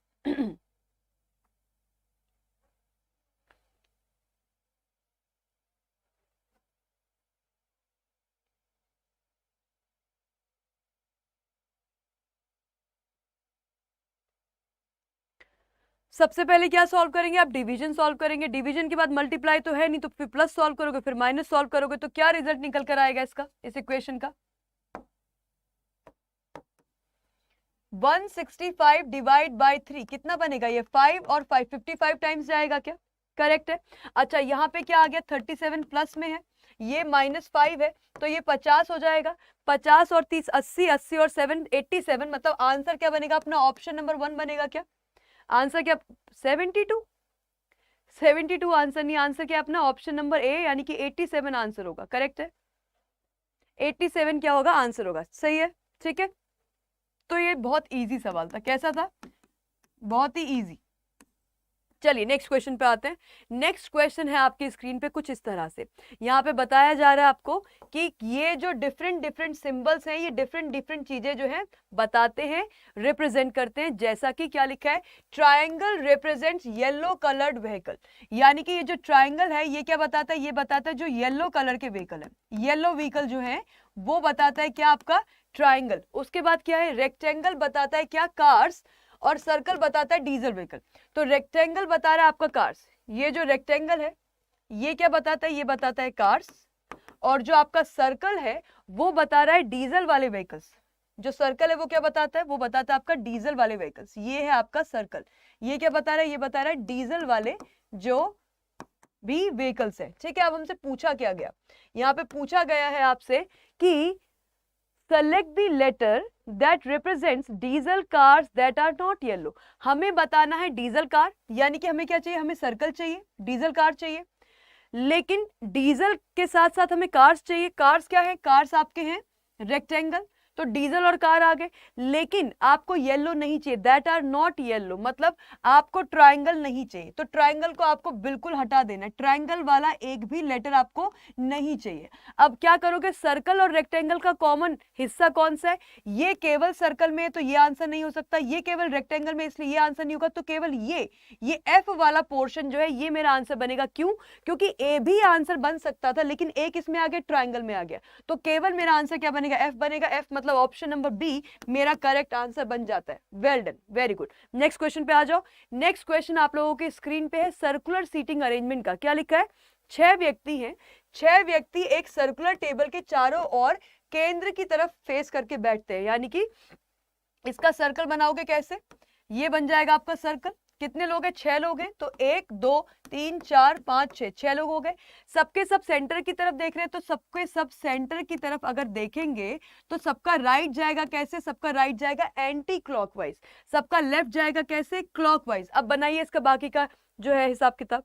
सबसे पहले क्या सॉल्व करेंगे? आप डिवीजन सॉल्व करेंगे, डिवीजन के बाद मल्टीप्लाई तो है नहीं, तो फिर प्लस सॉल्व करोगे, फिर माइनस सॉल्व करोगे, तो क्या रिजल्ट निकल कर आएगा इसका, इस इक्वेशन का? 165 डिवाइड बाय 3 कितना बनेगा? ये 5 और 5 55 टाइम्स जाएगा क्या? करेक्ट है। अच्छा यहाँ पे क्या आ गया? 37 प्लस में है, ये -5 है, तो ये 50 हो जाएगा। 50 और 30 80, 80 और 7 87, मतलब आंसर क्या बनेगा अपना? ऑप्शन नंबर 1 बनेगा क्या? आंसर क्या? 72। 72 आंसर नहीं, आंसर क्या अपना? ऑप्शन नंबर ए, यानी कि 87 आंसर होगा, करेक्ट है। 87 क्या होगा? आंसर होगा, सही है, ठीक है। तो ये बहुत इजी सवाल था, कैसा था? बहुत ही इजी। चलिए नेक्स्ट क्वेश्चन पे आते हैं। नेक्स्ट क्वेश्चन है आपकी स्क्रीन पे कुछ इस तरह से, यहाँ पे बताया जा रहा है आपको कि ये जो डिफरेंट डिफरेंट सिंबल्स हैं, ये डिफरेंट डिफरेंट चीजें जो हैं बताते हैं, रिप्रेजेंट करते हैं। जैसा कि क्या लिखा है? Triangle represents yellow coloured vehicle, यानी कि ये जो ट्राइंगल है ये क्या बताता है? ये बताता है जो येलो कलर के व्हीकल है, येलो व्हीकल जो है वो बताता है क्या? आपका ट्राइंगल। उसके बाद क्या है? रेक्टेंगल बताता है क्या? कार्स। और सर्कल बताता है डीजल व्हीकल। तो रेक्टेंगल बता रहा है आपका कार्स, ये जो रेक्टेंगल है ये क्या बताता है? ये बताता है कार्स। और जो आपका सर्कल है वो बता रहा है डीजल वाले व्हीकल्स। जो सर्कल है वो क्या बताता है? वो बताता है आपका डीजल वाले व्हीकल्स। ये है आपका सर्कल, ये क्या बता रहा है? ये बता रहा है डीजल वाले जो भी व्हीकल्स है, ठीक है। अब हमसे पूछा क्या गया? यहाँ पे पूछा गया है आपसे कि select the letter that represents diesel cars that are not yellow। हमें बताना है डीजल कार, यानी कि हमें क्या चाहिए? हमें सर्कल चाहिए, डीजल कार चाहिए, लेकिन डीजल के साथ साथ हमें कार्स चाहिए। कार्स क्या है? कार्स आपके हैं रेक्टेंगल, तो डीजल और कार आ गए। लेकिन आपको येलो नहीं चाहिए, दैट आर नॉट येलो, मतलब आपको ट्राइंगल नहीं चाहिए, तो ट्राइंगल को आपको बिल्कुल हटा देना, ट्राइंगल वाला एक भी लेटर आपको नहीं चाहिए। अब क्या करोगे, सर्कल और रेक्टेंगल का कॉमन हिस्सा कौन सा है, ये केवल सर्कल में है तो ये आंसर नहीं हो सकता, ये केवल रेक्टेंगल में इसलिए ये आंसर नहीं होगा, तो केवल ये एफ वाला पोर्शन जो है ये मेरा आंसर बनेगा। क्यों? क्योंकि ए भी आंसर बन सकता था, लेकिन एक इसमें आ गया, ट्राइंगल में आ गया, तो केवल मेरा आंसर क्या बनेगा, एफ बनेगा। एफ मतलब ऑप्शन नंबर बी मेरा करेक्ट आंसर बन जाता है। Well done, very good. Next question पे आ जाओ। नेक्स्ट क्वेश्चन आप लोगों के स्क्रीन पे है सर्कुलर सीटिंग अरेंजमेंट का। क्या लिखा है, 6 व्यक्ति हैं, 6 व्यक्ति एक सर्कुलर टेबल के चारों ओर केंद्र की तरफ फेस करके बैठते हैं, यानी कि इसका सर्कल बनाओगे कैसे, ये बन जाएगा आपका सर्कल। कितने लोग हैं, 6 लोग हैं, तो 1 2 3 4 5 6, 6 लोग हो गए। सबके सब सेंटर की तरफ देख रहे हैं, तो सबके सब सेंटर की तरफ अगर देखेंगे तो सबका राइट जाएगा कैसे, सबका राइट जाएगा एंटी क्लॉकवाइज, सबका लेफ्ट जाएगा कैसे, क्लॉकवाइज। अब बनाइए इसका बाकी का जो है हिसाब किताब।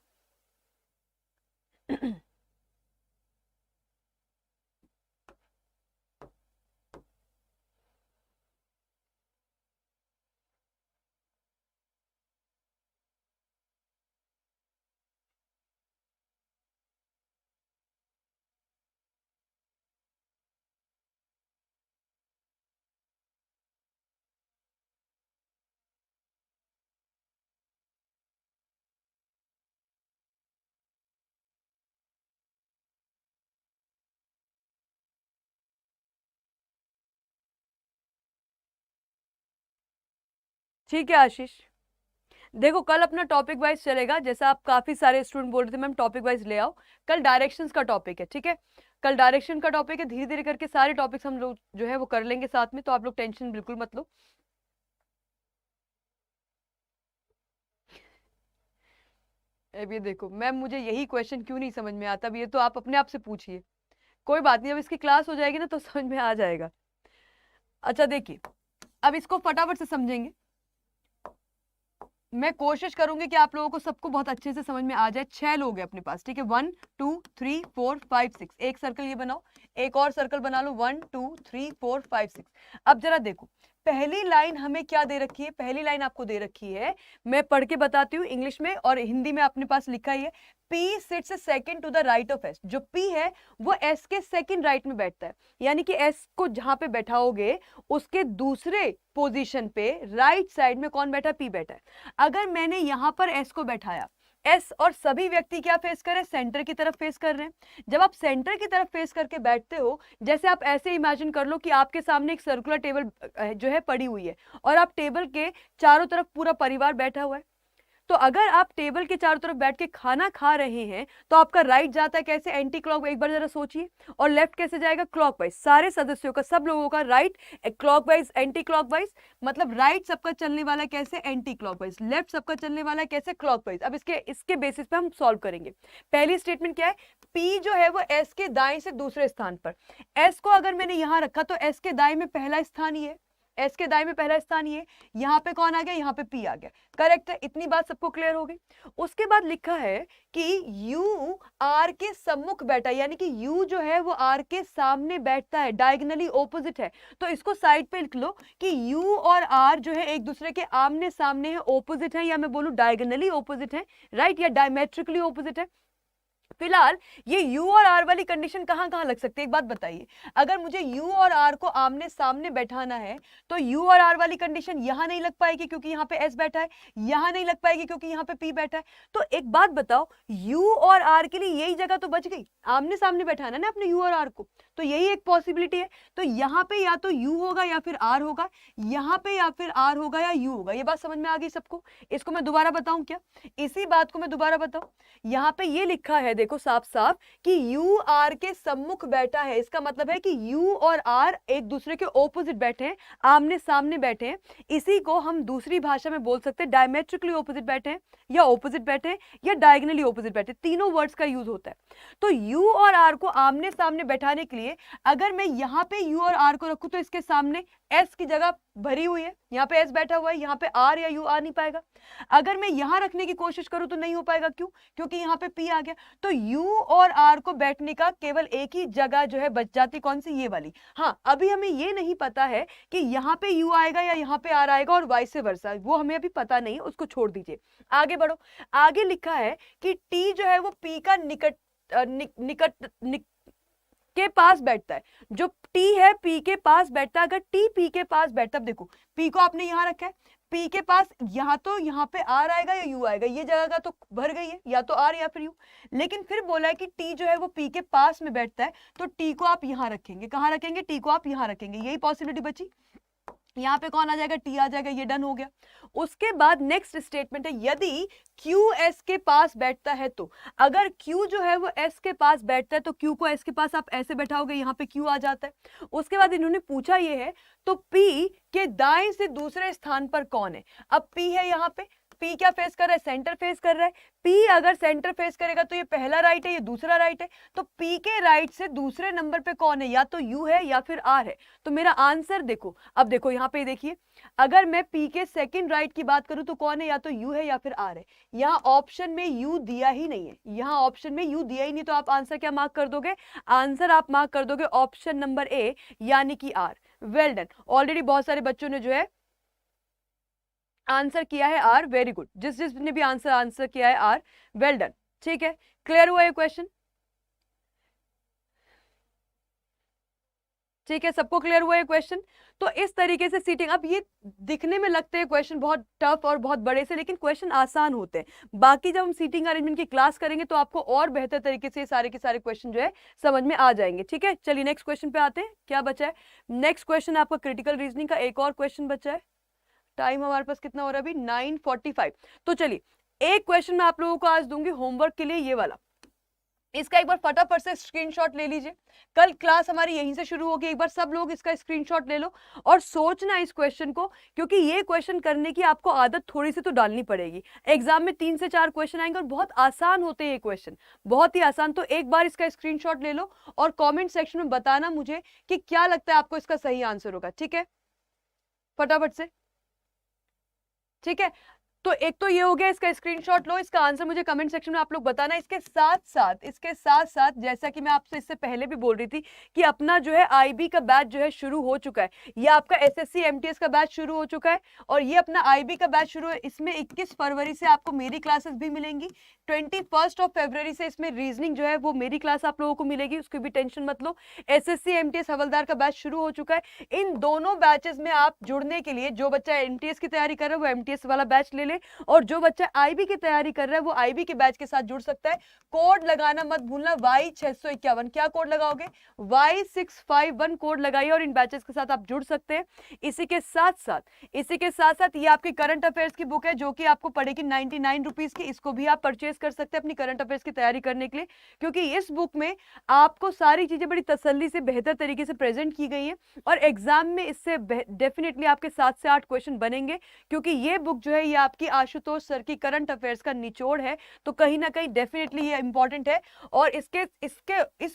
ठीक है आशीष, देखो कल अपना टॉपिक वाइज चलेगा, जैसा आप काफी सारे स्टूडेंट बोल रहे थे मैम टॉपिक वाइज ले आओ। कल डायरेक्शंस का टॉपिक है, ठीक है, कल डायरेक्शन का टॉपिक है, धीरे धीरे करके सारे टॉपिक्स हम लोग जो है वो कर लेंगे साथ में, तो आप लोग टेंशन बिल्कुल मत लो। अब ये देखो मैम, मुझे यही क्वेश्चन क्यों नहीं समझ में आता, अब ये तो आप अपने आप से पूछिए, कोई बात नहीं, अब इसकी क्लास हो जाएगी ना तो समझ में आ जाएगा। अच्छा देखिए, अब इसको फटाफट से समझेंगे, मैं कोशिश करूंगी कि आप लोगों को सबको बहुत अच्छे से समझ में आ जाए। 6 लोग हैं अपने पास, ठीक है, 1 2 3 4 5 6, एक सर्कल ये बनाओ, एक और सर्कल बना लो, 1 2 3 4 5 6। अब जरा देखो पहली लाइन हमें क्या दे रखी है, पहली लाइन आपको दे रखी है, मैं पढ़ के बताती हूँ इंग्लिश में और हिंदी में अपने पास लिखा ही है, P sits second to the right of S। जो P है वो S के सेकंड राइट में बैठता है, यानी कि S को जहां पे बैठाओगे उसके दूसरे पोजीशन पे राइट साइड में कौन बैठा है, P बैठा है। अगर मैंने यहां पर S को बैठाया, एस और सभी व्यक्ति क्या फेस कर रहे हैं, सेंटर की तरफ फेस कर रहे हैं। जब आप सेंटर की तरफ फेस करके बैठते हो, जैसे आप ऐसे इमेजिन कर लो कि आपके सामने एक सर्कुलर टेबल जो है पड़ी हुई है और आप टेबल के चारों तरफ पूरा परिवार बैठा हुआ है, तो अगर आप टेबल के चारों तरफ बैठ के खाना खा रहे हैं तो आपका राइट जाता है कैसे, एंटी क्लॉक, एक बार जरा सोचिए, और लेफ्ट कैसे जाएगा, क्लॉकवाइज। सारे सदस्यों का, सब लोगों का राइट क्लॉकवाइज, एंटी क्लॉकवाइज, मतलब राइट सबका चलने वाला कैसे, एंटी क्लॉकवाइज, लेफ्ट सबका चलने वाला कैसे, क्लॉकवाइज। अब इसके बेसिस पे हम सॉल्व करेंगे। पहली स्टेटमेंट क्या है, पी जो है वो एस के दाएं से दूसरे स्थान पर, एस को अगर मैंने यहां रखा तो एस के दाएं में पहला स्थान ही है, एस के दाएं में पहला स्थान ये, यहाँ पे कौन आ गया, यहाँ पे पी आ गया, करेक्ट है, इतनी बात सबको क्लियर हो गई। उसके बाद लिखा है कि यू आर के सम्मुख बैठा, यानी कि यू जो है वो आर के सामने बैठता है, डायगोनली ऑपोजिट है, तो इसको साइड पे लिख लो कि यू और आर जो है एक दूसरे के आमने सामने है, ऑपोजिट है, या मैं बोलूं डायगोनली ऑपोजिट है, राइट, या डायमेट्रिकली ऑपोजिट है। फिलहाल ये U और R वाली कंडीशन कहां कहां लग सकती है, एक बात बताइए, अगर मुझे U और R को आमने सामने बैठाना है तो U और R वाली कंडीशन यहां नहीं लग पाएगी क्योंकि यहां पे S बैठा है, यहां नहीं लग पाएगी क्योंकि यहां पे P बैठा है। तो एक बात बताओ, U और R के लिए यही जगह तो बच गई, आमने सामने बैठाना है ना अपने U और R को, तो यही एक पॉसिबिलिटी है। तो यहाँ पे या तो U होगा या फिर R होगा, यहाँ पे या फिर R होगा या U होगा। ये बात समझ में आ गई सबको? इसको मैं दोबारा बताऊं क्या, इसी बात को मैं दोबारा बताऊं, यहाँ पे ये लिखा है देखो साफ साफ कि यू आर के सम्मुख बैठा है, इसका मतलब है कि यू और आर एक दूसरे के ऑपोजिट बैठे हैं, आमने सामने बैठे हैं। इसी को हम दूसरी भाषा में बोल सकते हैं डायमेट्रिकली ऑपोजिट बैठे हैं, या ऑपोजिट बैठे हैं, या डायगोनली ऑपोजिट बैठे, तीनों वर्ड्स का यूज होता है। तो यू और आर को आमने सामने बैठाने के लिए चाहिए, अगर मैं यहाँ पे U और R को रखूं तो इसके सामने S की जगह भरी हुई है, यहाँ पे S बैठा हुआ है, यहाँ पे R या U आ नहीं पाएगा। अगर मैं यहाँ रखने की कोशिश करूं तो नहीं हो पाएगा, क्यों? क्योंकि यहाँ पे P आ गया। तो U और R को बैठने का केवल एक ही जगह जो है बच जाती, कौन सी? ये वाली। हाँ, अभी हमें ये नहीं पता है कि यहाँ पे U आएगा या यहाँ पे R आएगा और वाइस वर्सा, वो हमें अभी पता नहीं है, उसको छोड़ दीजिए, आगे बढ़ो। आगे लिखा है कि T जो है वो P का निकट के पास बैठता है। जो T है P के पास बैठता है। अगर T P के पास बैठता है, देखो P को आपने यहां रखा है, P के पास यहाँ तो यहाँ पे R आएगा या U आएगा, ये जगह का तो भर गई है, या तो R या फिर U। लेकिन फिर बोला है कि T जो है वो P के पास में बैठता है, तो T को आप यहाँ रखेंगे। कहाँ रखेंगे? T को आप यहाँ रखेंगे, यही पॉसिबिलिटी बची। यहाँ पे कौन आ जाएगा? T आ जाएगा, ये डन हो गया। उसके बाद नेक्स्ट स्टेटमेंट है, यदि Q S के पास बैठता है तो, अगर Q जो है वो S के पास बैठता है तो Q को S के पास आप ऐसे बैठाओगे, यहाँ पे Q आ जाता है। उसके बाद इन्होंने पूछा ये है, तो P के दाएं से दूसरे स्थान पर कौन है? अब P है यहाँ पे, P क्या फेस कर रहा है? सेंटर फेस कर रहा है। P अगर सेंटर फेस करेगा तो ये पहला राइट है, ये दूसरा राइट है। तो P के राइट से दूसरे नंबर पे कौन है? या तो U है या फिर R है। तो मेरा आंसर देखो, अब देखो यहाँ पे देखिए, अगर मैं P के सेकंड राइट की बात करूं तो कौन है? या तो U है या फिर R है। यहाँ ऑप्शन में U दिया ही नहीं है, यहाँ ऑप्शन में U दिया ही नहीं, तो आप आंसर क्या मार्क कर दोगे? आंसर आप मार्क कर दोगे ऑप्शन नंबर A, यानी कि R। Well done. ऑलरेडी बहुत सारे बच्चों ने जो है आंसर किया है R, वेरी गुड। जिसने भी आंसर किया है R, वेल डन। ठीक है, क्लियर हुआ ये क्वेश्चन? ठीक है, सबको क्लियर हुआ ये क्वेश्चन? तो इस तरीके से सीटिंग, अब ये दिखने में लगते हैं क्वेश्चन बहुत टफ और बहुत बड़े से, लेकिन क्वेश्चन आसान होते हैं। बाकी जब हम सीटिंग अरेंजमेंट की क्लास करेंगे तो आपको और बेहतर तरीके से सारे के सारे क्वेश्चन जो है समझ में आ जाएंगे। ठीक है, चलिए नेक्स्ट क्वेश्चन पे आते हैं। क्या बचा है? नेक्स्ट क्वेश्चन आपका क्रिटिकल रीजनिंग का एक और क्वेश्चन बचा है। टाइम हमारे पास कितना हो रहा है अभी? 9:45। तो चलिए एक क्वेश्चन मैं आप लोगों को आज दूंगी होमवर्क के लिए, ये वाला। इसका एक बार फटाफट से स्क्रीनशॉट ले लीजिए। कल क्लास हमारी यहीं से शुरू होगी, एक बार सब लोग इसका स्क्रीनशॉट ले लो और सोचना इस क्वेश्चन को, क्योंकि ये क्वेश्चन करने की आपको आदत थोड़ी सी तो डालनी पड़ेगी। एग्जाम में 3 से 4 क्वेश्चन आएंगे और बहुत आसान होते हैं ये क्वेश्चन, बहुत ही आसान। तो एक बार इसका स्क्रीनशॉट ले लो और कॉमेंट सेक्शन में बताना मुझे कि क्या लगता है आपको इसका सही आंसर होगा। ठीक है, फटाफट से। ठीक है, तो एक तो ये हो गया, इसका स्क्रीनशॉट लो, इसका आंसर मुझे कमेंट सेक्शन में आप लोग बताना। इसके साथ साथ जैसा कि मैं आपसे इससे पहले भी बोल रही थी कि अपना जो है IB का बैच जो है शुरू हो चुका है। ये आपका SSC MTS का बैच शुरू हो चुका है और ये अपना IB का बैच शुरू है। इसमें 21 फरवरी से आपको मेरी क्लासेस भी मिलेंगी। 21 फरवरी से इसमें रीजनिंग जो है वो मेरी क्लास आप लोगों को मिलेगी, उसकी भी टेंशन मत लो। SSC MTS हवलदार का बैच शुरू हो चुका है। इन दोनों बैचेस में आप जुड़ने के लिए, जो बच्चा MTS की तैयारी कर रहा है वो MTS वाला बैच ले ले, और जो बच्चा IB की तैयारी कर रहा है वो IB के बैच के साथ जुड़ सकता है। कोड लगाना मत भूलना, Y651। क्या कोड लगाओगे? Y651 कोड लगाइए और इन बैचेस के साथ आप जुड़ सकते हैं। इसी के साथ साथ ये आपकी करंट अफेयर्स की बुक है जो कि आपको पड़ेगी 99 रुपीज की। इसको भी आप परचेज कर सकते हैं अपनी करंट अफेयर्स की तैयारी करने के लिए, क्योंकि इस बुक में आपको सारी चीजें बड़ी तसल्ली से बेहतर तरीके से प्रेजेंट की गई है और एग्जाम में इससे डेफिनेटली आपके 7 से 8 क्वेश्चन बनेंगे, क्योंकि ये बुक जो है ये आपकी आशुतोष सर की करंट अफेयर्स का निचोड़ है। तो कहीं ना कहीं डेफिनेटली ये इंपॉर्टेंट है। और इस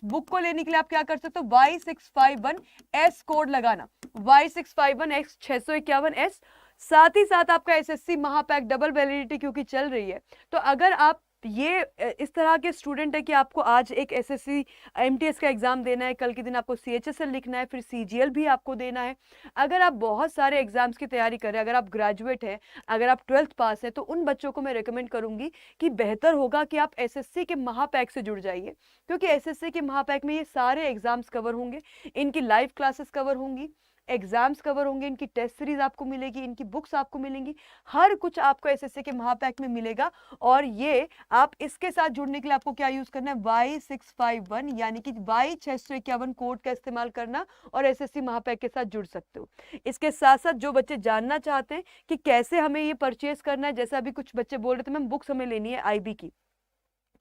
बुक को लेने के लिए आप क्या कर सकते हो? Y651S कोड लगाना, Y651X651S। साथ ही साथ आपका SSC महापैक डबल वैलिडिटी क्योंकि चल रही है, तो अगर आप ये इस तरह के स्टूडेंट है कि आपको आज एक SSC MTS का एग्जाम देना है, कल के दिन आपको CHSL लिखना है, फिर CGL भी आपको देना है। अगर आप बहुत सारे एग्जाम्स की तैयारी कर रहे हैं, अगर आप ग्रेजुएट हैं, अगर आप 12th पास है, तो उन बच्चों को मैं रेकमेंड करूंगी कि बेहतर होगा कि आप SSC के महापैक से जुड़ जाइए, क्योंकि SSC के महापैक में ये सारे एग्जाम्स कवर होंगे, इनकी लाइव क्लासेस कवर होंगी, एग्जाम्स कवर होंगे, इनकी टेस्ट सीरीज आपको मिलेगी, इनकी बुक्स आपको मिलेंगी, हर कुछ आपको SSC के महापैक में मिलेगा। और ये आप इसके साथ जुड़ने के लिए आपको क्या यूज करना है? Y651 यानी कि Y651 कोड का इस्तेमाल करना और SSC महापैक के साथ जुड़ सकते हो। इसके साथ साथ जो बच्चे जानना चाहते हैं कि कैसे हमें ये परचेज करना है, जैसे अभी कुछ बच्चे बोल रहे थे मैम बुक्स हमें लेनी है IB की,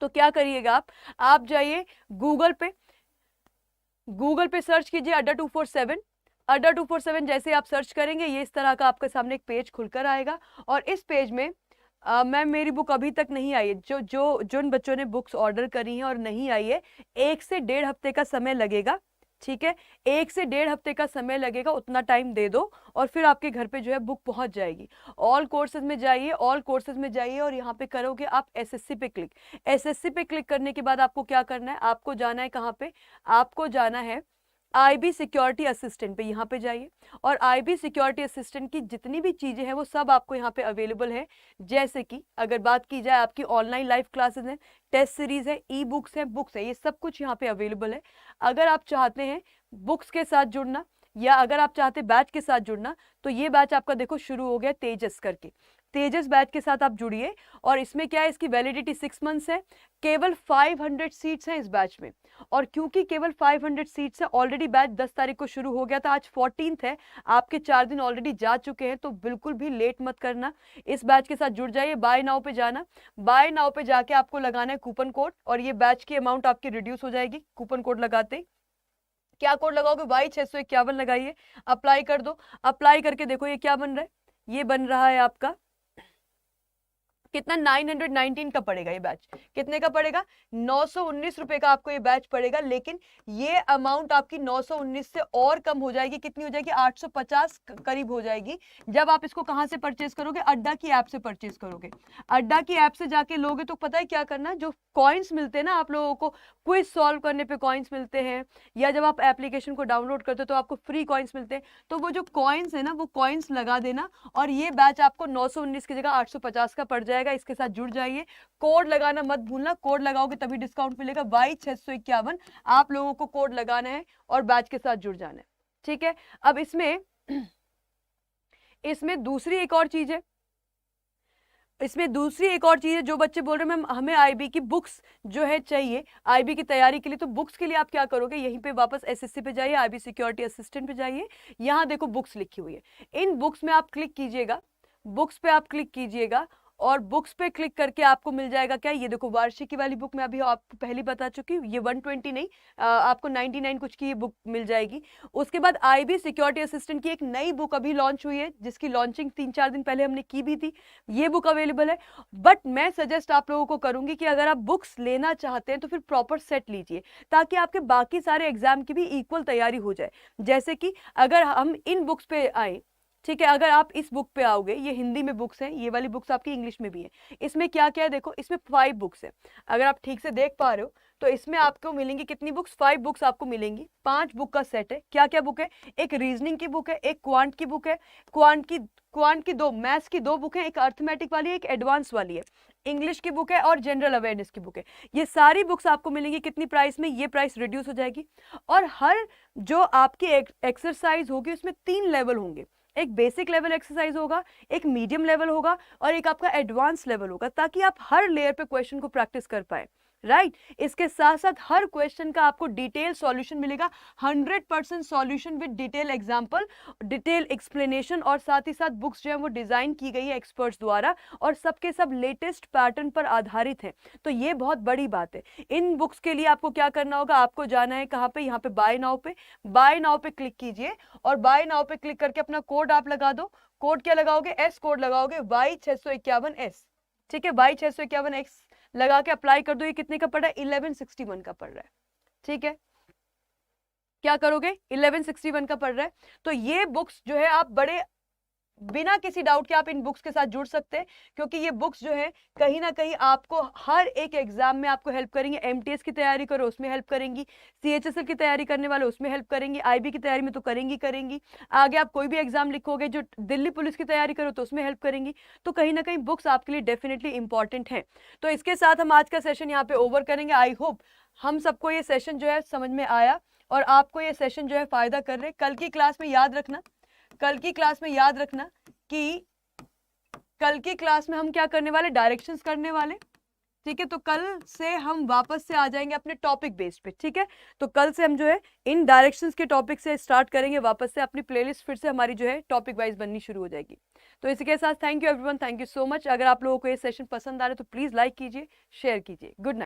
तो क्या करिएगा आप जाइए गूगल पे सर्च कीजिए अड्डा 247। जैसे आप सर्च करेंगे ये इस तरह का आपके सामने एक पेज खुलकर आएगा और इस पेज में मैम मेरी बुक अभी तक नहीं आई है, जिन बच्चों ने बुक्स ऑर्डर करी हैं और नहीं आई है, 1 से 1.5 हफ्ते का समय लगेगा। ठीक है, 1 से 1.5 हफ्ते का समय लगेगा, उतना टाइम दे दो और फिर आपके घर पे जो है बुक पहुंच जाएगी। ऑल कोर्सेज में जाइए, ऑल कोर्सेज में जाइए और यहाँ पे करोगे आप एसएससी पे क्लिक। एसएससी पे क्लिक करने के बाद आपको क्या करना है, आपको जाना है कहाँ पे, आपको जाना है आईबी सिक्योरिटी असिस्टेंट पे, यहाँ पे जाइए और आईबी सिक्योरिटी असिस्टेंट की जितनी भी चीजें हैं वो सब आपको यहाँ पे अवेलेबल है। जैसे कि अगर बात की जाए आपकी ऑनलाइन लाइव क्लासेस हैं, टेस्ट सीरीज है, ई बुक्स है, बुक्स है, ये सब कुछ यहाँ पे अवेलेबल है। अगर आप चाहते हैं बुक्स के साथ जुड़ना या अगर आप चाहते हैं बैच के साथ जुड़ना, तो ये बैच आपका देखो शुरू हो गया तेजस करके। तेजस बैच के साथ आप जुड़िए और इसमें क्या है, इसकी वैलिडिटी 6 मंथ्स है। केवल 500 सीट्स हैं इस बैच में और क्योंकि केवल 500 सीट्स है, ऑलरेडी बैच 10 तारीख को शुरू हो गया था, आज 14th है, आपके 4 दिन ऑलरेडी जा चुके हैं, तो बिल्कुल भी लेट मत करना, इस बैच के साथ जुड़ जाइए। बाय नाउ पे जाना, बाय नाउ पे जाके आपको लगाना है कूपन कोड और ये बैच की अमाउंट आपकी रिड्यूस हो जाएगी कूपन कोड लगाते ही। क्या कोड लगाओगे, Y651 लगाइए, अप्लाई कर दो। अप्लाई करके देखो ये क्या बन रहा है, ये बन रहा है आपका कितना, 919 का पड़ेगा ये बैच। कितने का पड़ेगा, 919 रुपए का आपको ये बैच पड़ेगा। लेकिन ये अमाउंट आपकी 919 से और कम हो जाएगी, कितनी हो जाएगी, 850 करीब हो जाएगी जब आप इसको कहां से परचेज करोगे, अड्डा की ऐप से परचेज करोगे। अड्डा की ऐप से जाके लोगे तो पता है क्या करना, जो कॉइन्स मिलते हैं ना आप लोगों को, क्विज सॉल्व करने पे कॉइन्स मिलते हैं या जब आप एप्लीकेशन को डाउनलोड करते हो तो आपको फ्री कॉइन्स मिलते हैं, तो वो जो कॉइन्स है ना वो कॉइन्स लगा देना और ये बैच आपको 919 की जगह 850 का पड़ जाएगा। इसके साथ जुड़ जाइए, कोड लगाना मत भूलना, कोड लगाओगे तभी डिस्काउंट मिलेगा। Y651 आप लोगों को कोड लगाना है और बैच के साथ जुड़ जाना है, ठीक है। अब इसमें दूसरी एक और चीज है, जो बच्चे बोल रहे हैं मैम हमें आईबी की बुक्स जो है चाहिए आईबी की तैयारी के लिए, तो बुक्स के लिए आप क्या करोगे, यहीं पे वापस एसएससी पे जाइए, आईबी सिक्योरिटी असिस्टेंट पे जाइए, यहाँ देखो बुक्स लिखी हुई है, इन बुक्स में आप क्लिक कीजिएगा, बुक्स पे आप क्लिक कीजिएगा और बुक्स पे क्लिक करके आपको मिल जाएगा क्या, ये देखो वार्षिकी वाली बुक मैं अभी आपको पहले बता चुकी हूँ, ये 120 नहीं आपको 99 कुछ की ये बुक मिल जाएगी। उसके बाद आईबी सिक्योरिटी असिस्टेंट की एक नई बुक अभी लॉन्च हुई है जिसकी लॉन्चिंग 3-4 दिन पहले हमने की भी थी, ये बुक अवेलेबल है। बट मैं सजेस्ट आप लोगों को करूंगी कि अगर आप बुक्स लेना चाहते हैं तो फिर प्रॉपर सेट लीजिए ताकि आपके बाकी सारे एग्जाम की भी इक्वल तैयारी हो जाए। जैसे कि अगर हम इन बुक्स पे आए, ठीक है, अगर आप इस बुक पे आओगे, ये हिंदी में बुक्स हैं, ये वाली बुक्स आपकी इंग्लिश में भी है। इसमें क्या क्या है देखो, इसमें 5 बुक्स है, अगर आप ठीक से देख पा रहे हो तो इसमें आपको मिलेंगी कितनी बुक्स, 5 बुक्स आपको मिलेंगी, 5 बुक का सेट है। क्या क्या बुक है, एक रीजनिंग की बुक है, एक क्वांट की बुक है, क्वांट की 2, मैथ्स की 2 बुक है, एक अर्थमेटिक वाली है, एक एडवांस वाली है, इंग्लिश की बुक है और जनरल अवेयरनेस की बुक है। ये सारी बुक्स आपको मिलेंगी कितनी प्राइस में, ये प्राइस रिड्यूस हो जाएगी। और हर जो आपकी एक्सरसाइज होगी उसमें 3 लेवल होंगे, एक बेसिक लेवल एक्सरसाइज होगा, एक मीडियम लेवल होगा और एक आपका एडवांस लेवल होगा, ताकि आप हर लेयर पे क्वेश्चन को प्रैक्टिस कर पाए, राइट। इसके साथ साथ हर क्वेश्चन का आपको डिटेल सॉल्यूशन मिलेगा, 100% solution with detail example, detail explanation, और साथ ही साथ बुक्स जो है वो डिजाइन की गई है एक्सपर्ट्स द्वारा और सबके सब लेटेस्ट पैटर्न पर आधारित है, तो ये बहुत बड़ी बात है। इन बुक्स के लिए आपको क्या करना होगा, आपको जाना है कहाँ पे, यहाँ पे बाय नाउ पे क्लिक कीजिए और बाय नाउ पे क्लिक करके अपना कोड आप लगा दो। कोड क्या लगाओगे, एस कोड लगाओगे, Y651S, ठीक है, Y651X लगा के अप्लाई कर दो। ये कितने का पड़ रहा है, 1161 का पड़ रहा है, ठीक है। क्या करोगे, 1161 का पड़ रहा है। तो ये बुक्स जो है आप बड़े बिना किसी डाउट के आप इन बुक्स के साथ जुड़ सकते हैं, क्योंकि ये बुक्स जो है कहीं ना कहीं आपको हर एक एग्जाम में आपको हेल्प करेंगे। एमटीएस की तैयारी करो उसमें हेल्प करेंगी, सीएचएसएल की तैयारी करने वाले उसमें हेल्प करेंगी, आईबी की तैयारी में तो करेंगी, आगे आप कोई भी एग्जाम लिखोगे, जो दिल्ली पुलिस की तैयारी करो तो उसमें हेल्प करेंगी। तो कहीं ना कहीं बुक्स आपके लिए डेफिनेटली इंपॉर्टेंट है। तो इसके साथ हम आज का सेशन यहाँ पे ओवर करेंगे। आई होप हम सबको ये सेशन जो है समझ में आया और आपको ये सेशन जो है फायदा कर रहे। कल की क्लास में याद रखना कि कल की क्लास में हम क्या करने वाले, डायरेक्शंस करने वाले, ठीक है। तो कल से हम वापस से आ जाएंगे अपने टॉपिक बेस पे, ठीक है। तो कल से हम जो है इन डायरेक्शंस के टॉपिक से स्टार्ट करेंगे वापस से, अपनी प्लेलिस्ट फिर से हमारी जो है टॉपिक वाइज बननी शुरू हो जाएगी। तो इसी के साथ thank you everyone, thank you so much. अगर आप लोगों को ये सेशन पसंद आ रहा है तो प्लीज लाइक कीजिए, शेयर कीजिए। Good night.